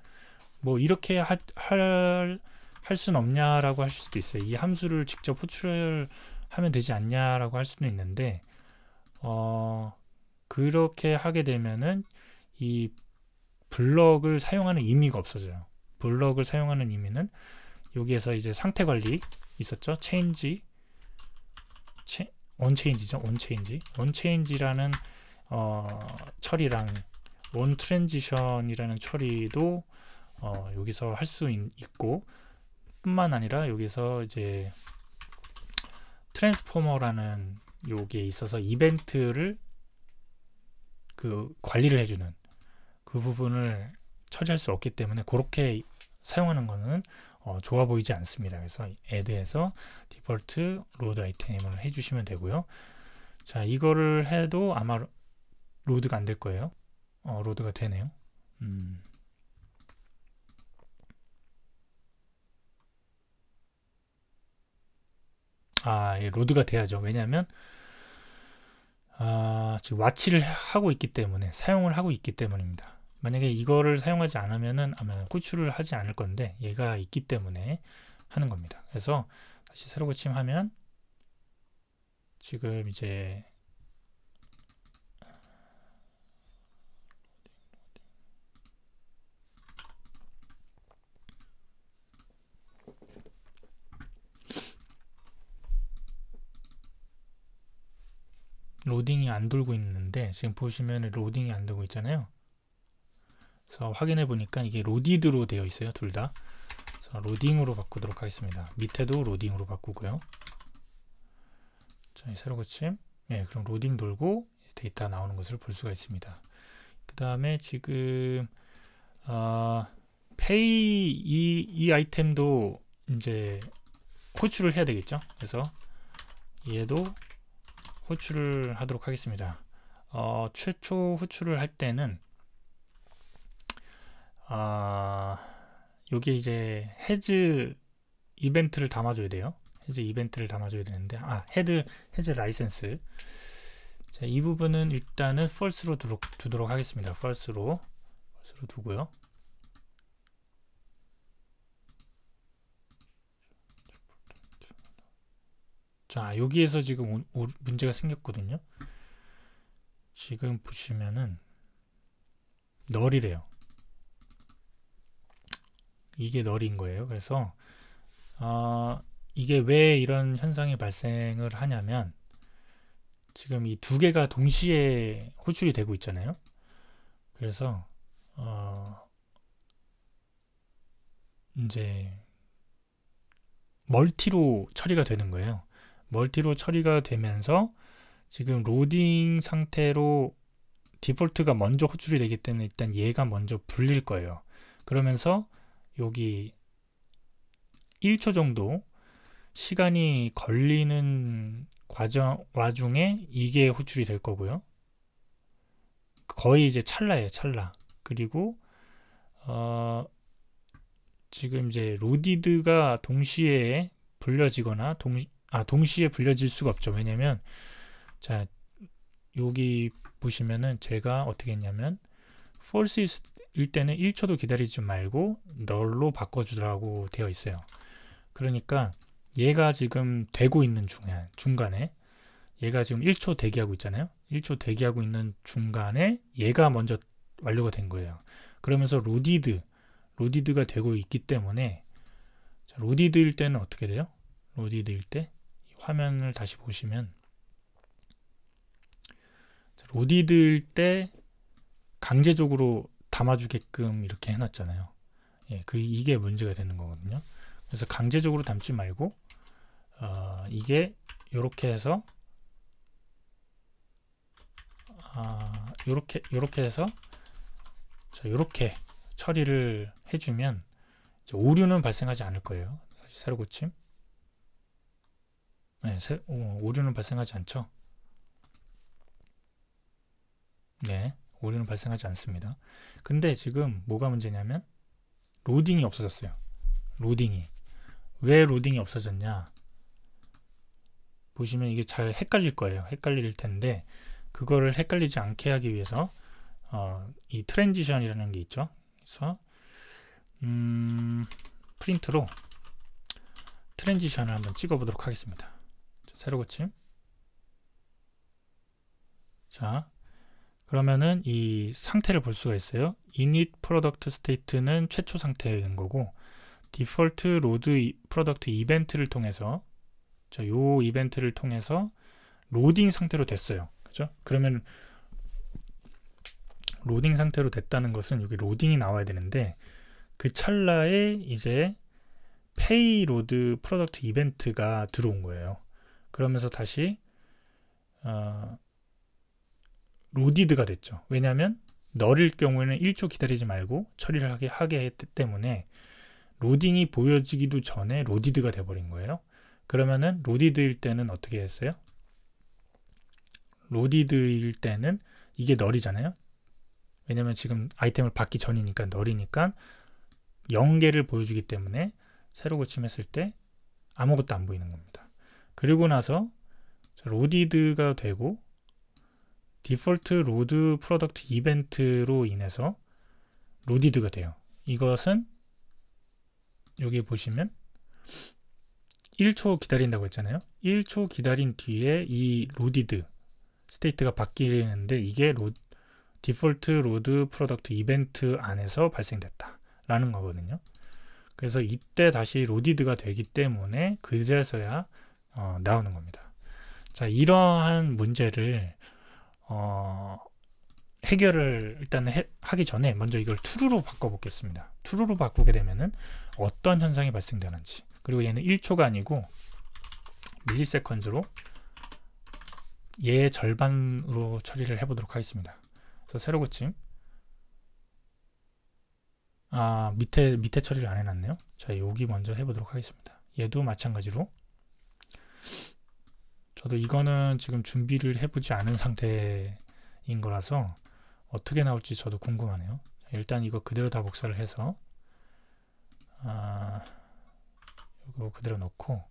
뭐 이렇게 할 수는 없냐라고 하실 수도 있어요. 이 함수를 직접 호출을 하면 되지 않냐라고 할 수도 있는데 그렇게 하게 되면은 이 블럭을 사용하는 의미가 없어져요. 블럭을 사용하는 의미는 여기에서 이제 상태 관리 있었죠. 체인지 onChange죠. onChange라는 처리랑 onTransition이라는 처리도 여기서 할 수 있고, 뿐만 아니라 여기서 이제 트랜스포머라는 요게 있어서 이벤트를 관리를 해주는 그 부분을 처리할 수 없기 때문에 그렇게 사용하는 거는 좋아 보이지 않습니다. 그래서 add에서 디폴트 로드 아이템을 해주시면 되고요. 자, 이거를 해도 아마 로드가 안 될 거예요. 로드가 되네요. 로드가 돼야죠. 왜냐하면 지금 와치를 하고 있기 때문에, 사용을 하고 있기 때문입니다. 만약에 이거를 사용하지 않으면은 아마 호출을 하지 않을 건데 얘가 있기 때문에 하는 겁니다. 그래서 다시 새로 고침하면 지금 이제 로딩이 안 돌고 있는데, 지금 보시면 로딩이 안 되고 있잖아요. 그래서 확인해 보니까 이게 로디드로 되어 있어요. 둘 다. 그래서 로딩으로 바꾸도록 하겠습니다. 밑에도 로딩으로 바꾸고요. 자, 새로 고침. 그럼 로딩 돌고 데이터 나오는 것을 볼 수가 있습니다. 그 다음에 지금 페이 이 아이템도 이제 호출을 해야 되겠죠. 그래서 얘도 호출을 하도록 하겠습니다. 최초 호출을 할 때는 여기 이제 헤즈 이벤트를 담아줘야 돼요. 헤즈 이벤트를 담아줘야 되는데 헤즈 라이센스. 자, 이 부분은 일단은 false로 두도록 하겠습니다. false로 두고요. 자, 여기에서 지금 문제가 생겼거든요. 지금 보시면은 널이래요. 이게 널인 거예요. 그래서 이게 왜 이런 현상이 발생을 하냐면, 지금 이 두 개가 동시에 호출이 되고 있잖아요. 그래서 이제 멀티로 처리가 되는 거예요. 멀티로 처리가 되면서 지금 로딩 상태로 디폴트가 먼저 호출이 되기 때문에 일단 얘가 먼저 불릴 거예요. 그러면서 여기 1초 정도 시간이 걸리는 와중에 이게 호출이 될 거고요. 거의 이제 찰나예요. 찰나. 그리고 지금 이제 로디드가 동시에 불려지거나 동시에 불려질 수가 없죠. 왜냐면 자, 여기 보시면은 제가 어떻게 했냐면 false일 때는 1초도 기다리지 말고 널로 바꿔주라고 되어 있어요. 그러니까 얘가 지금 되고 있는 중간에 얘가 지금 1초 대기하고 있잖아요. 1초 대기하고 있는 중간에 얘가 먼저 완료가 된 거예요. 그러면서 로디드가 되고 있기 때문에, 자, 로디드일 때는 어떻게 돼요? 로디드일 때 화면을 다시 보시면, 로디드일 때 강제적으로 담아주게끔 이렇게 해놨잖아요. 이게 문제가 되는 거거든요. 그래서 강제적으로 담지 말고 이게 이렇게 해서 이렇게 해서 자, 이렇게 처리를 해주면 오류는 발생하지 않을 거예요. 다시 새로 고침. 네, 오류는 발생하지 않죠. 네, 오류는 발생하지 않습니다. 근데 지금 뭐가 문제냐면 로딩이 없어졌어요. 로딩이. 왜 로딩이 없어졌냐? 보시면 이게 잘 헷갈릴 거예요. 헷갈릴 텐데 그거를 헷갈리지 않게 하기 위해서 이 트랜지션이라는 게 있죠. 그래서 프린트로 트랜지션을 한번 찍어 보도록 하겠습니다. 새로 고침. 자, 그러면은 이 상태를 볼 수가 있어요. init product state는 최초 상태인 거고 디폴트 로드 프로덕트 이벤트를 통해서 요 이벤트를 통해서 로딩 상태로 됐어요. 그죠? 그러면 로딩 상태로 됐다는 것은 여기 로딩이 나와야 되는데 그 찰나에 이제 페이 로드 프로덕트 이벤트가 들어온 거예요. 그러면서 다시 로디드가 됐죠. 왜냐하면 널일 경우에는 1초 기다리지 말고 처리를 하게 했기 때문에 로딩이 보여지기도 전에 로디드가 돼버린 거예요. 그러면은 로디드일 때는 어떻게 했어요? 로디드일 때는 이게 널이잖아요. 왜냐면 지금 아이템을 받기 전이니까 널이니까 0개를 보여주기 때문에 새로 고침했을 때 아무것도 안 보이는 겁니다. 그리고 나서 로디드가 되고 디폴트 로드 프로덕트 이벤트로 인해서 로디드가 돼요. 이것은 여기 보시면 1초 기다린다고 했잖아요. 1초 기다린 뒤에 이 로디드 스테이트가 바뀌는데 이게 디폴트 로드 프로덕트 이벤트 안에서 발생됐다 라는 거거든요. 그래서 이때 다시 로디드가 되기 때문에 그제서야 나오는 겁니다. 자, 이러한 문제를 해결을 일단 하기 전에 먼저 이걸 true로 바꿔 보겠습니다. true로 바꾸게 되면은 어떤 현상이 발생되는지, 그리고 얘는 1초가 아니고 밀리세컨즈로 얘의 절반으로 처리를 해보도록 하겠습니다. 그래서 새로 고침. 밑에 처리를 안 해놨네요. 자, 여기 먼저 해보도록 하겠습니다. 얘도 마찬가지로. 저도 이거는 지금 준비를 해보지 않은 상태인 거라서 어떻게 나올지 저도 궁금하네요. 일단 이거 그대로 다 복사를 해서 이거 그대로 넣고,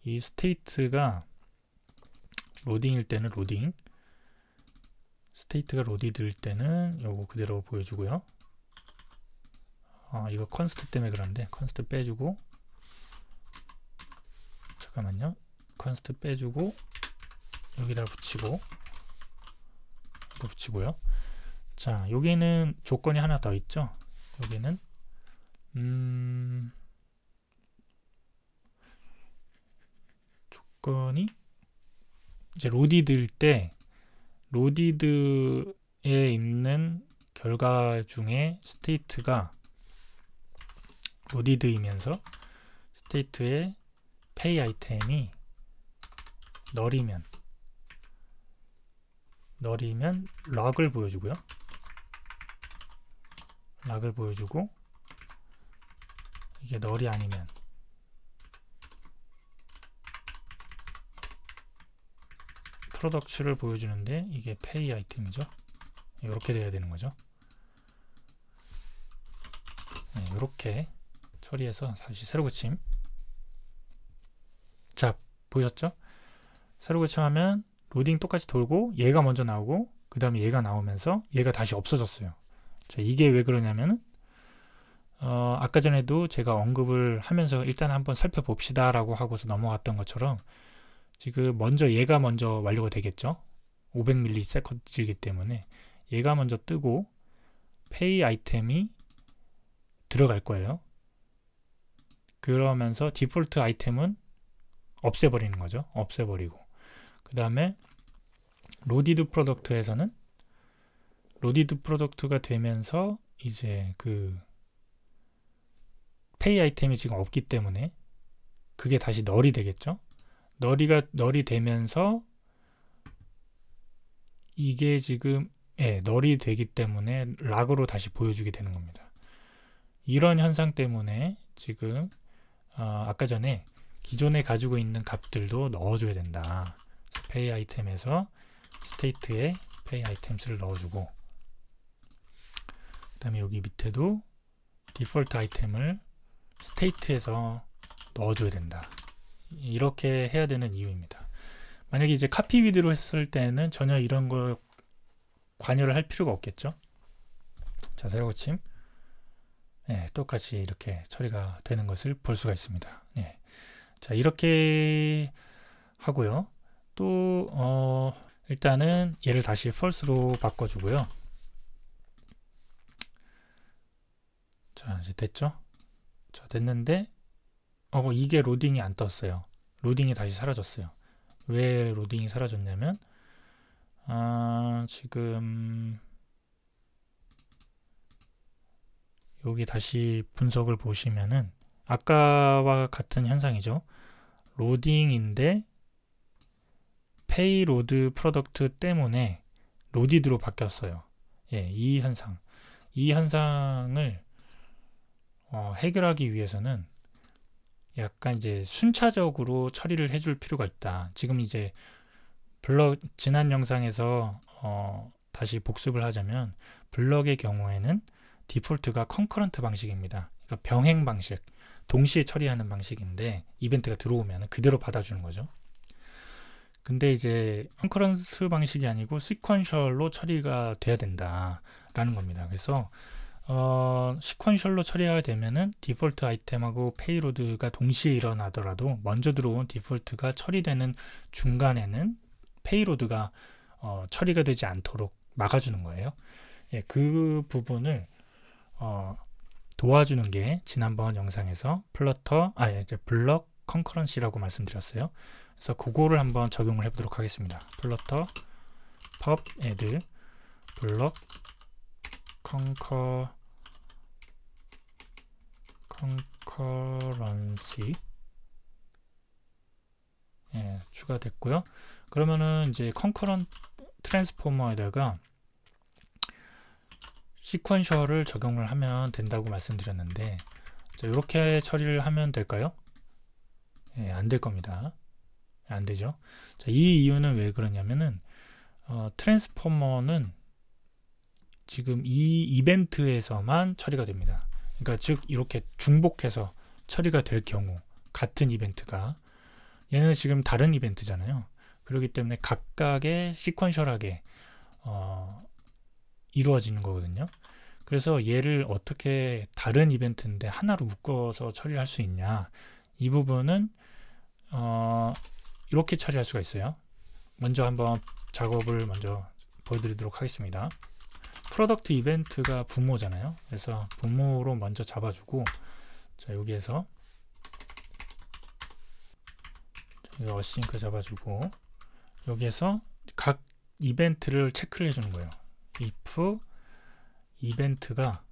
이 스테이트가 로딩일 때는 로딩, 스테이트가 로디드일 때는 요거 그대로 보여주고요. 이거 컨스트 때문에 그런데 컨스트 빼주고, 잠깐만요, 컨스트 빼주고 여기다 붙이고요. 자, 여기는 조건이 하나 더 있죠. 여기는 조건이 이제 로디드일 때 로디드에 있는 결과 중에 스테이트가 로디드이면서 스테이트의 페이 아이템이 널이면 락을 보여주고요. 락을 보여주고, 이게 널이 아니면 프로덕트를 보여주는데 이게 페이 아이템이죠. 이렇게 돼야 되는 거죠. 네, 이렇게 처리해서 다시 새로 고침. 자, 보셨죠? 새로 고침하면 로딩 똑같이 돌고 얘가 먼저 나오고 그 다음에 얘가 나오면서 얘가 다시 없어졌어요. 자, 이게 왜 그러냐면 아까 전에도 제가 언급을 하면서 일단 한번 살펴봅시다 라고 하고서 넘어갔던 것처럼 지금 얘가 먼저 완료가 되겠죠. 500ms이기 때문에 얘가 먼저 뜨고 페이 아이템이 들어갈 거예요. 그러면서 디폴트 아이템은 없애버리는 거죠. 없애버리고, 그 다음에 로디드 프로덕트에서는 로디드 프로덕트가 되면서 이제 그 페이 아이템이 지금 없기 때문에 그게 다시 널이 되겠죠. 널이 되면서 이게 지금 널이 되기 때문에 락으로 다시 보여주게 되는 겁니다. 이런 현상 때문에 지금 아까 전에 기존에 가지고 있는 값들도 넣어줘야 된다. pay 아이템에서 state에 pay 아이템스를 넣어주고, 그 다음에 여기 밑에도 디폴트 아이템을 state에서 넣어줘야 된다. 이렇게 해야 되는 이유입니다. 만약에 이제 카피 위드로 했을 때는 전혀 이런 걸 관여를 할 필요가 없겠죠. 자, 새로 고침. 똑같이 이렇게 처리가 되는 것을 볼 수가 있습니다. 자, 이렇게 하고요. 또 일단은 얘를 다시 false로 바꿔주고요. 자, 이제 됐죠? 자, 됐는데 이게 로딩이 안 떴어요. 로딩이 다시 사라졌어요. 왜 로딩이 사라졌냐면 지금 여기 다시 분석을 보시면은 아까와 같은 현상이죠. 로딩인데 페이로드 프로덕트 때문에 로디드로 바뀌었어요. 이 현상을 해결하기 위해서는 약간 이제 순차적으로 처리를 해줄 필요가 있다. 지금 이제 지난 영상에서 다시 복습을 하자면 블럭의 경우에는 디폴트가 컨커런트 방식입니다. 그러니까 병행 방식, 동시에 처리하는 방식인데 이벤트가 들어오면 그대로 받아주는 거죠. 근데 이제 컨커런트 방식이 아니고 시퀀셜로 처리가 돼야 된다라는 겁니다. 그래서 시퀀셜로 처리가 되면은 디폴트 아이템하고 페이로드가 동시에 일어나더라도 먼저 들어온 디폴트가 처리되는 중간에는 페이로드가 처리가 되지 않도록 막아주는 거예요. 그 부분을 도와주는 게 지난번 영상에서 이제 블럭 컨커런시라고 말씀드렸어요. 그래서 그거를 한번 적용을 해보도록 하겠습니다. 플러터 pub add 블럭 concurrency 추가됐고요. 그러면은 이제 concurrent 트랜스포머에다가 시퀀셜을 적용을 하면 된다고 말씀드렸는데, 자, 이렇게 처리를 하면 될까요? 안 될 겁니다. 안 되죠. 자, 이 이유는 왜 그러냐면은 트랜스포머는 지금 이 이벤트에서만 처리가 됩니다. 그러니까 즉 이렇게 중복해서 처리가 될 경우 같은 이벤트가, 얘는 지금 다른 이벤트잖아요. 그렇기 때문에 각각의 시퀀셜하게 이루어지는 거거든요. 그래서 얘를 어떻게 다른 이벤트인데 하나로 묶어서 처리할 수 있냐, 이 부분은 이렇게 처리할 수가 있어요. 먼저 한번 작업을 먼저 보여드리도록 하겠습니다. 프로덕트 이벤트가 부모잖아요. 그래서 부모로 먼저 잡아주고, 자, 여기에서 어싱크 잡아주고, 여기에서 각 이벤트를 체크를 해주는 거예요. if 이벤트가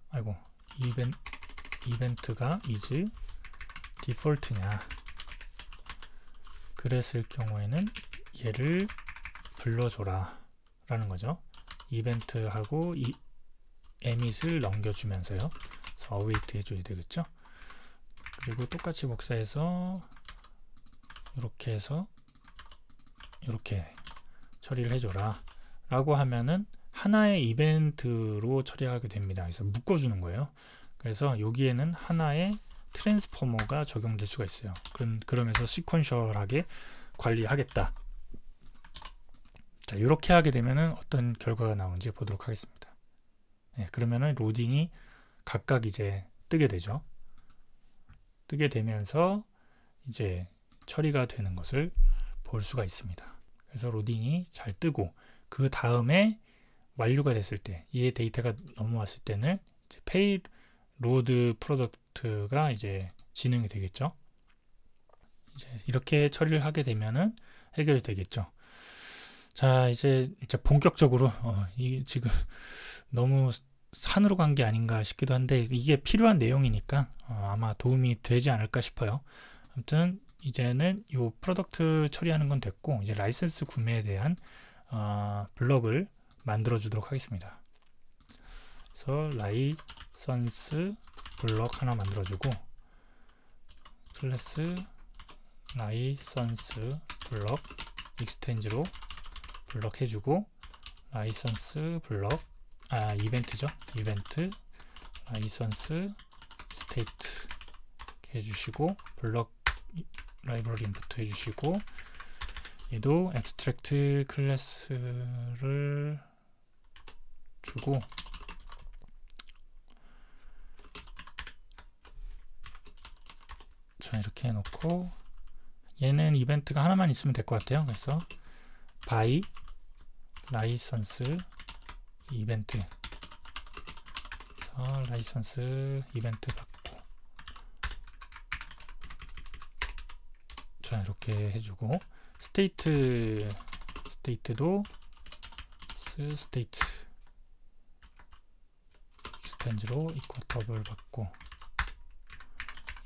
is 디폴트냐, 그랬을 경우에는 얘를 불러줘라 라는 거죠. 이벤트하고 이 emit을 넘겨주면서요. 그래서 await 해줘야 되겠죠. 그리고 똑같이 복사해서 이렇게 해서 이렇게 처리를 해줘라 라고 하면은 하나의 이벤트로 처리하게 됩니다. 그래서 묶어주는 거예요. 그래서 여기에는 하나의 트랜스포머가 적용될 수가 있어요. 그러면서 시퀀셜하게 관리하겠다. 자, 이렇게 하게 되면은 어떤 결과가 나오는지 보도록 하겠습니다. 그러면은 로딩이 각각 이제 뜨게 되죠. 뜨게 되면서 이제 처리가 되는 것을 볼 수가 있습니다. 그래서 로딩이 잘 뜨고, 그 다음에 완료가 됐을 때, 이 데이터가 넘어왔을 때는 이제 페이로드 프로덕트가 이제 진행이 되겠죠. 이제 이렇게 처리를 하게 되면은 해결이 되겠죠. 자, 이제 본격적으로 이게 지금 너무 산으로 간 게 아닌가 싶기도 한데, 이게 필요한 내용이니까 아마 도움이 되지 않을까 싶어요. 아무튼 이제는 이 프로덕트 처리하는 건 됐고, 이제 라이센스 구매에 대한 블럭을 만들어 주도록 하겠습니다. 그래서 라이선스 블럭 하나 만들어 주고 클래스 라이선스 블럭 익스텐지로 블럭 해주고 라이선스 블럭 이벤트죠. 이벤트 라이선스 스테이트 해주시고 블럭 라이브러리 인풋 해주시고 얘도 abstract 클래스를 주고 자 이렇게 해놓고 얘는 이벤트가 하나만 있으면 될 것 같아요. 그래서 by 라이선스 이벤트 라이선스 이벤트 받고 자 이렇게 해주고 스테이트도 스테이트 익스텐즈로 이쿼터블 받고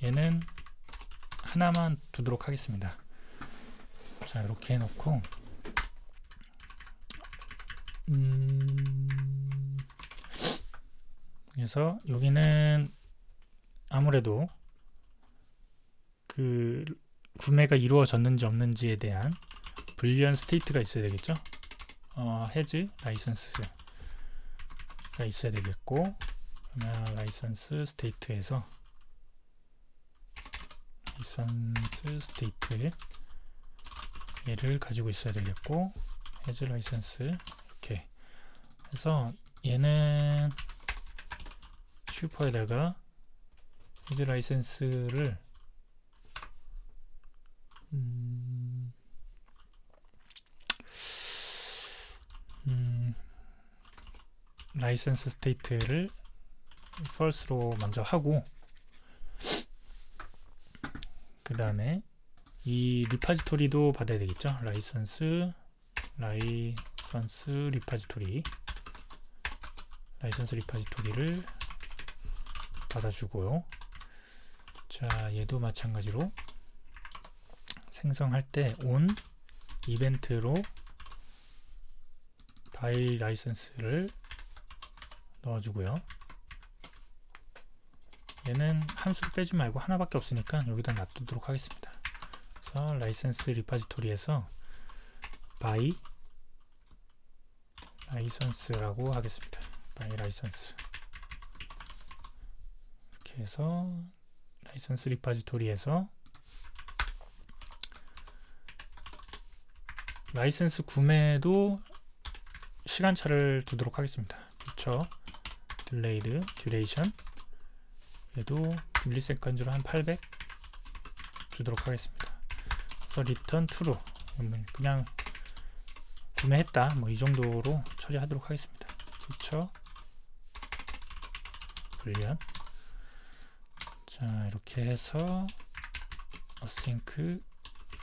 얘는 하나만 두도록 하겠습니다. 자 이렇게 해놓고 그래서 여기는 아무래도 그 구매가 이루어졌는지 없는지에 대한 불리한 스테이트가 있어야 되겠죠. 해즈 라이선스가 있어야 되겠고 그러면 라이선스 스테이트에서 라이선스 스테이트 얘를 가지고 있어야 되겠고 해즈 라이선스 이렇게 해서 얘는 슈퍼에다가 해즈 라이선스를 라이선스 스테이트를 false로 먼저 하고 그 다음에 이 리파지토리도 받아야 되겠죠. 라이선스 리파지토리를 받아주고요. 자 얘도 마찬가지로 생성할 때 on 이벤트로 by 라이선스를 넣어주고요. 얘는 함수를 빼지 말고 하나밖에 없으니까 여기다 놔두도록 하겠습니다. 그래서 라이선스 리파지토리에서 by 라이선스라고 하겠습니다. by 라이선스 이렇게 해서 라이선스 리파지토리에서 라이선스 구매도 시간차를 두도록 하겠습니다. 그렇죠? 딜레이드 듀레이션 얘도 밀리세컨즈로 한 800 주도록 하겠습니다. 그래서 return true 그냥 구매했다 뭐 이 정도로 처리하도록 하겠습니다. 그렇죠? 불리한 자 이렇게 해서 async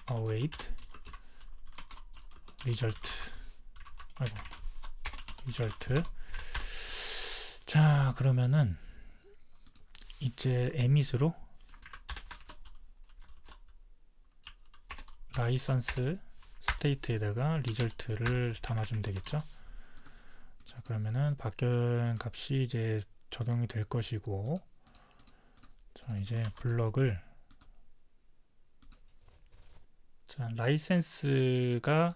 await result 자 그러면은 이제 emit으로 라이선스 스테이트에다가 리절트를 담아주면 되겠죠. 자 그러면은 바뀐 값이 이제 적용이 될 것이고 자 이제 블럭을 자 라이센스가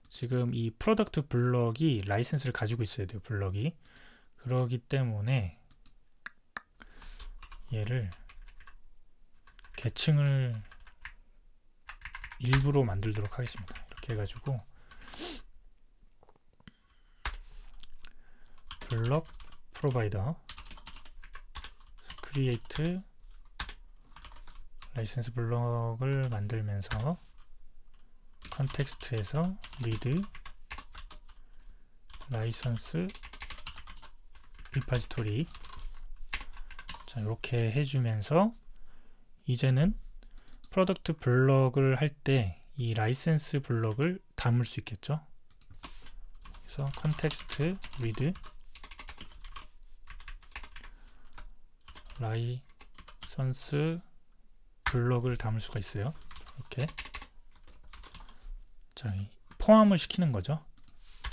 지금 이 프로덕트 블럭이 라이센스를 가지고 있어야 돼요. 블럭이 그러기 때문에 얘를 계층을 일부러 만들도록 하겠습니다. 이렇게 해가지고 블럭 프로바이더 create 라이센스 블럭을 만들면서 컨텍스트에서 read 라이선스 리파지토리 자 이렇게 해주면서 이제는 프로덕트 블럭을 할 때 이 라이센스 블럭을 담을 수 있겠죠. 그래서 컨텍스트 read 라이선스 블럭을 담을 수가 있어요. 이렇게 자 포함을 시키는 거죠.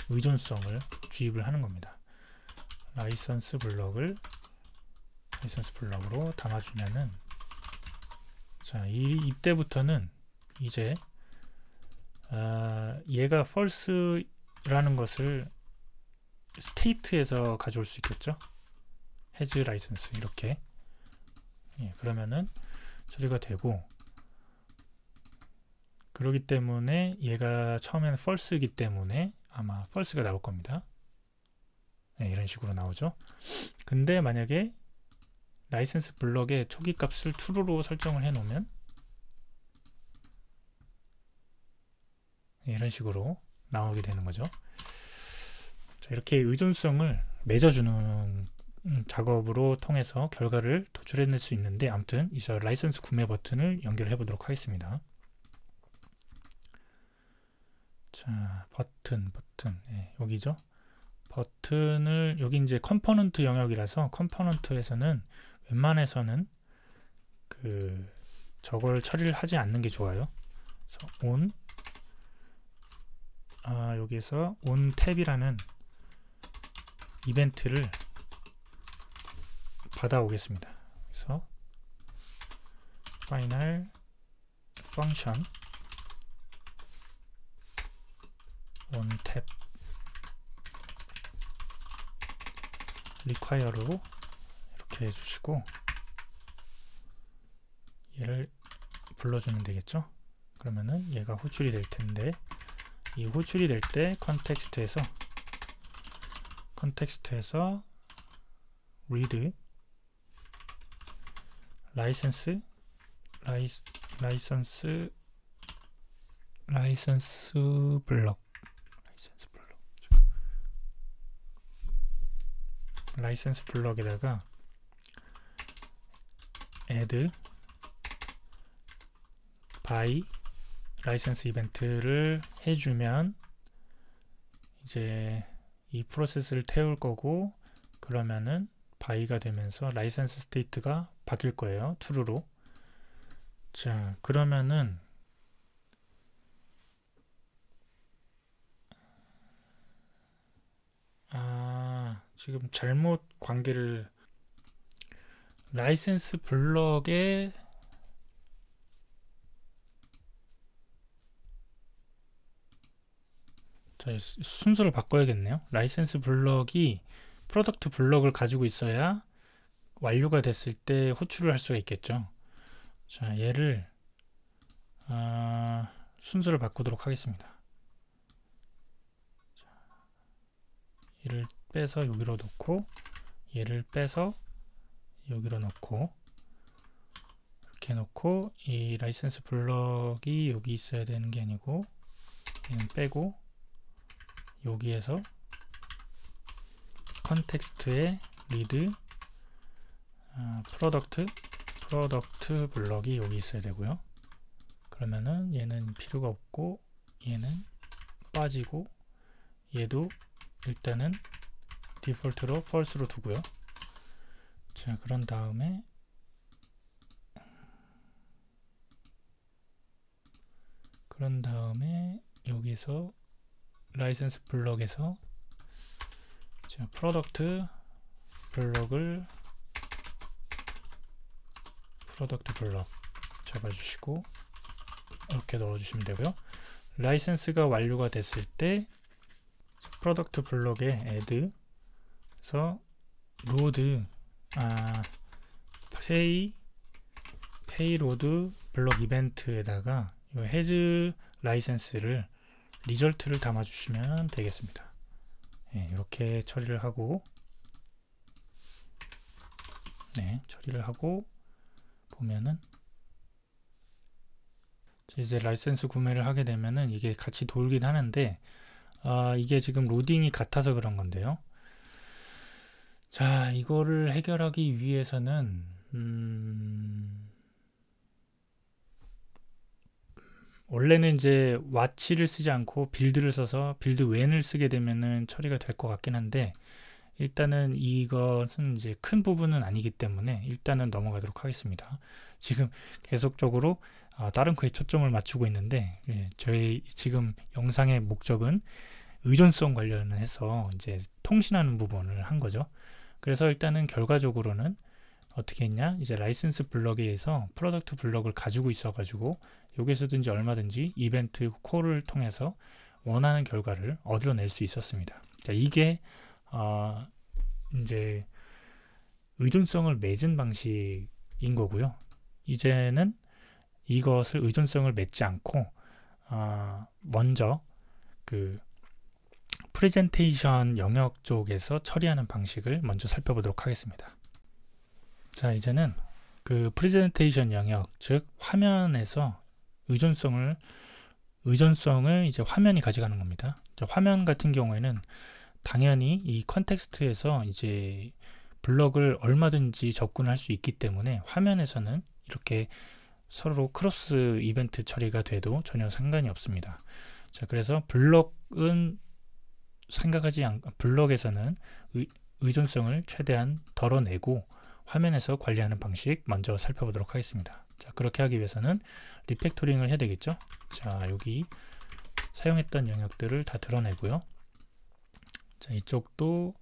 의존성을 주입을 하는 겁니다. 라이선스 블럭을 라이선스 블럭으로 담아주면은, 자, 이때부터는 이제 얘가 false라는 것을 state에서 가져올 수 있겠죠. has license 이렇게. 예, 그러면은 처리가 되고, 그러기 때문에 얘가 처음에는 false이기 때문에 아마 false가 나올 겁니다. 네, 이런 식으로 나오죠. 근데 만약에 라이센스 블럭의 초기 값을 true로 설정을 해 놓으면 이런 식으로 나오게 되는 거죠. 자, 이렇게 의존성을 맺어주는 작업으로 통해서 결과를 도출해낼 수 있는데, 아무튼 이 라이선스 구매 버튼을 연결해 보도록 하겠습니다. 자, 버튼 네, 여기죠. 버튼을, 여기 이제 컴포넌트 영역이라서 컴포넌트에서는 웬만해서는 저걸 처리를 하지 않는 게 좋아요. 그래서 on, 여기서 on 탭이라는 이벤트를 받아오겠습니다. 그래서 final function on tab require로 이렇게 해주시고, 얘를 불러주면 되겠죠. 그러면은 얘가 호출이 될 텐데, 이 호출이 될 때 컨텍스트에서 read 라이선스 블럭 라이선스 블럭에다가 add by 라이선스 이벤트를 해주면 이제 이 프로세스를 태울 거고, 그러면은 by가 되면서 라이선스 스테이트가 바뀔 거예요. true로. 자, 그러면은 지금 잘못 관계를, 라이선스 블럭에 자, 순서를 바꿔야겠네요. 라이선스 블럭이 프로덕트 블럭을 가지고 있어야 완료가 됐을 때 호출을 할 수가 있겠죠. 자, 얘를 순서를 바꾸도록 하겠습니다. 자, 얘를 빼서 여기로 놓고, 얘를 빼서 여기로 놓고, 이렇게 놓고, 이 라이선스 블럭이 여기 있어야 되는 게 아니고 얘는 빼고, 여기에서 컨텍스트에 read 프로덕트 블럭이 여기 있어야 되고요. 그러면은 얘는 필요가 없고, 얘는 빠지고, 얘도 일단은 디폴트로 false로 두고요. 자, 그런 다음에 여기서 라이선스 블럭에서 자, 프로덕트 블럭 잡아주시고 이렇게 넣어주시면 되고요. 라이선스가 완료가 됐을 때 프로덕트 블럭에 add에서 로드 페이로드 블럭 이벤트에다가 이 has 라이선스를 리절트를 담아주시면 되겠습니다. 네, 이렇게 처리를 하고, 보면은 이제 라이선스 구매를 하게 되면은 이게 같이 돌긴 하는데, 이게 지금 로딩이 같아서 그런 건데요. 자, 이거를 해결하기 위해서는 원래는 이제 what를 쓰지 않고 빌드를 써서 빌드 when을 쓰게 되면은 처리가 될 것 같긴 한데, 일단은 이것은 이제 큰 부분은 아니기 때문에 일단은 넘어가도록 하겠습니다. 지금 계속적으로 다른 거에 초점을 맞추고 있는데, 저희 지금 영상의 목적은 의존성 관련해서 이제 통신하는 부분을 한 거죠. 그래서 일단은 결과적으로는 어떻게 했냐, 이제 라이센스 블럭에 의해서 프로덕트 블럭을 가지고 있어 가지고 여기서든지 얼마든지 이벤트 콜을 통해서 원하는 결과를 얻어낼 수 있었습니다. 자, 이게 이제 의존성을 맺은 방식인 거고요. 이제는 이것을 의존성을 맺지 않고 먼저 그 프레젠테이션 영역 쪽에서 처리하는 방식을 먼저 살펴보도록 하겠습니다. 자, 이제는 그 프레젠테이션 영역, 즉 화면에서 의존성을 이제 화면이 가져가는 겁니다. 화면 같은 경우에는 당연히 이 컨텍스트에서 이제 블럭을 얼마든지 접근할 수 있기 때문에 화면에서는 이렇게 서로 크로스 이벤트 처리가 돼도 전혀 상관이 없습니다. 자, 그래서 블럭에서는 의존성을 최대한 덜어내고 화면에서 관리하는 방식 먼저 살펴보도록 하겠습니다. 자, 그렇게 하기 위해서는 리팩토링을 해야 되겠죠. 자, 여기 사용했던 영역들을 다 드러내고요. 자, 이쪽도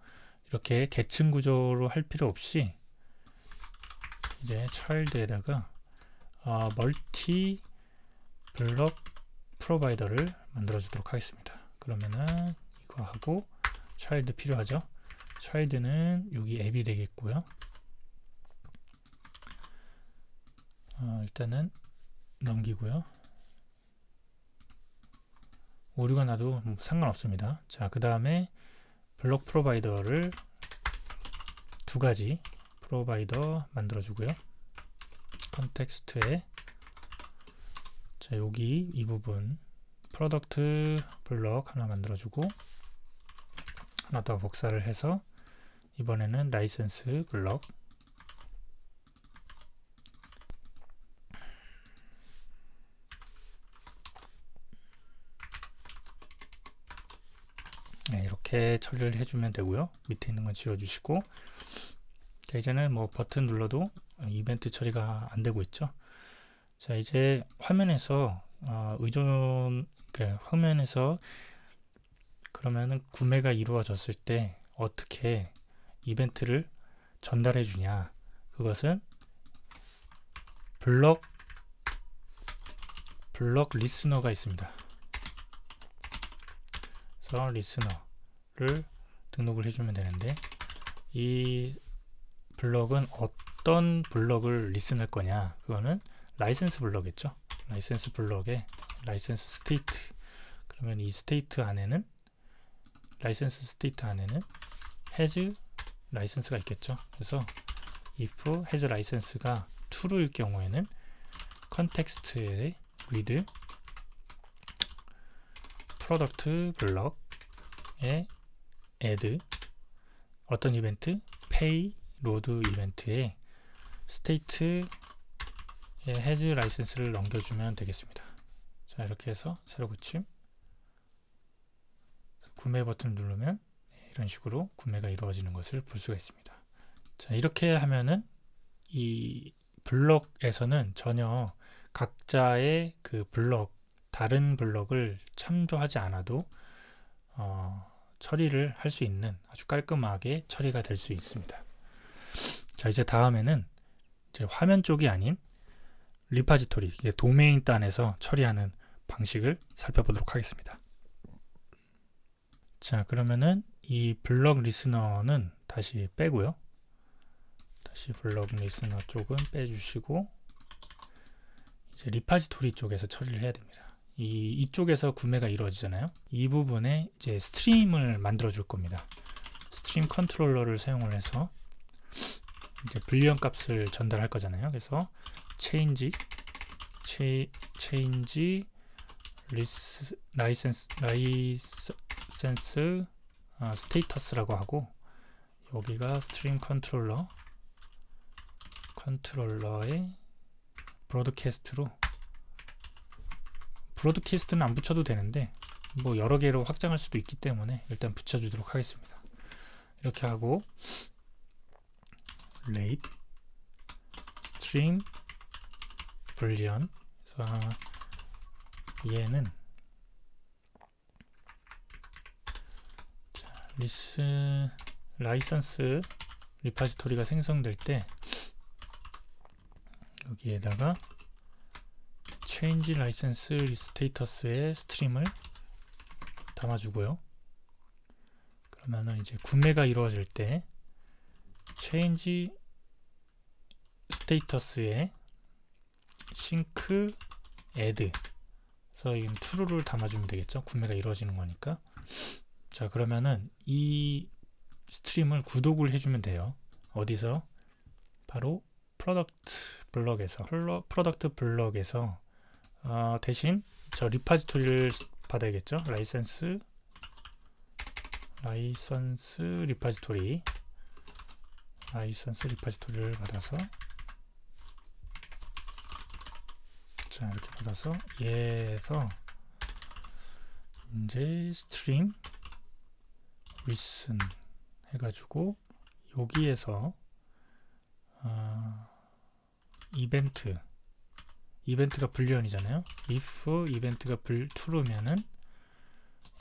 이렇게 계층 구조로 할 필요 없이 이제 차일드에다가 멀티 블럭 프로바이더를 만들어 주도록 하겠습니다. 그러면은 이거 하고 차일드 필요하죠. 차일드는 여기 앱이 되겠고요. 일단은 넘기고요. 오류가 나도 상관없습니다. 자, 그 다음에 블록 프로바이더를 두 가지 프로바이더 만들어 주고요. 컨텍스트에 자, 여기 이 부분 프로덕트 블록 하나 만들어 주고 하나 더 복사를 해서 이번에는 라이센스 블록 네, 이렇게 처리를 해주면 되고요. 밑에 있는 건 지워주시고, 자, 이제는 뭐 버튼 눌러도 이벤트 처리가 안 되고 있죠. 자, 이제 화면에서 화면에서 그러면은 구매가 이루어졌을 때 어떻게 이벤트를 전달해 주냐, 그것은 블럭 리스너가 있습니다. 그래서 리스너를 등록을 해주면 되는데, 이 블럭은 어떤 블럭을 리슨할 거냐, 그거는 라이센스 블럭이겠죠. 라이센스 블럭에 라이센스 스테이트, 그러면 이 스테이트 안에는 라이센스 스테이트 안에는 has 라이센스가 있겠죠. 그래서 if has 라이센스가 true일 경우에는 컨텍스트에 with 프로덕트 블럭에 add 어떤 이벤트? pay 로드 이벤트에 state에 has 라이센스를 넘겨주면 되겠습니다. 자, 이렇게 해서 새로 고침, 구매 버튼을 누르면 이런 식으로 구매가 이루어지는 것을 볼 수가 있습니다. 자, 이렇게 하면은 이 블럭에서는 전혀 각자의 그 다른 블럭을 참조하지 않아도 처리를 할 수 있는 아주 깔끔하게 처리가 될 수 있습니다. 자, 이제 다음에는 이제 화면 쪽이 아닌 리파지토리, 도메인 단에서 처리하는 방식을 살펴보도록 하겠습니다. 자, 그러면은 이 블럭 리스너는 다시 빼고요. 다시 블럭 리스너 쪽은 빼주시고 이제 리파지토리 쪽에서 처리를 해야 됩니다. 이쪽에서 구매가 이루어지잖아요. 이 부분에 이제 스트림을 만들어 줄 겁니다. 스트림 컨트롤러를 사용을 해서 이제 불리언 값을 전달할 거잖아요. 그래서 change 라이센스 스테이터스라고 하고, 여기가 스트림 컨트롤러의 브로드캐스트는 안 붙여도 되는데 뭐 여러 개로 확장할 수도 있기 때문에 일단 붙여주도록 하겠습니다. 이렇게 하고 rate stream boolean, 그래서 얘는 라이선스 리파지토리가 생성될 때 여기에다가 change license status의 스트림을 담아주고요. 그러면은 이제 구매가 이루어질 때 change status에 sync add 그래서 이건 true를 담아주면 되겠죠. 구매가 이루어지는 거니까. 자, 그러면은 이 스트림을 구독을 해주면 돼요. 어디서? 바로 프로덕트 블럭에서 대신 저 리파지토리를 받아야겠죠. 라이선스 리파지토리를 받아서, 자, 이렇게 받아서 얘에서 이제 스트림 listen 해가지고 여기에서 이벤트가 불리언이잖아요. if 이벤트가 true면은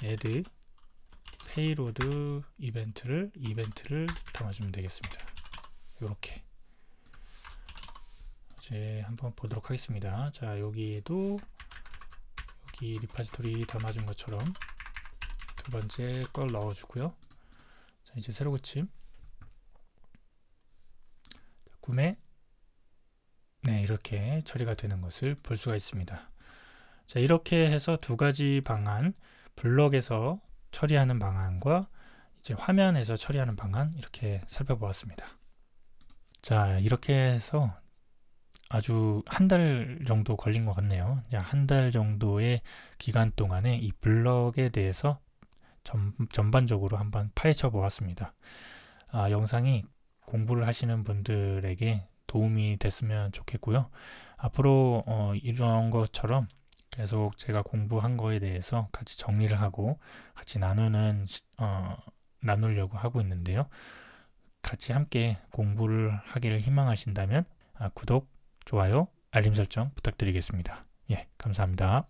add payload 이벤트를 담아주면 되겠습니다. 요렇게 이제 한번 보도록 하겠습니다. 자, 여기에도 여기 리파지토리 담아준 것처럼 두 번째 걸 넣어주고요. 자, 이제 새로 고침 구매, 네, 이렇게 처리가 되는 것을 볼 수가 있습니다. 자, 이렇게 해서 두 가지 방안, 블럭에서 처리하는 방안과 이제 화면에서 처리하는 방안 이렇게 살펴보았습니다. 자, 이렇게 해서 아주 한 달 정도 걸린 것 같네요. 한 달 정도의 기간 동안에 이 블럭에 대해서 전반적으로 한번 파헤쳐 보았습니다. 영상이 공부를 하시는 분들에게 도움이 됐으면 좋겠고요. 앞으로 이런 것처럼 계속 제가 공부한 거에 대해서 같이 정리를 하고 같이 나누려고 하고 있는데요. 같이 함께 공부를 하기를 희망하신다면 구독, 좋아요, 알림 설정 부탁드리겠습니다. 예, 감사합니다.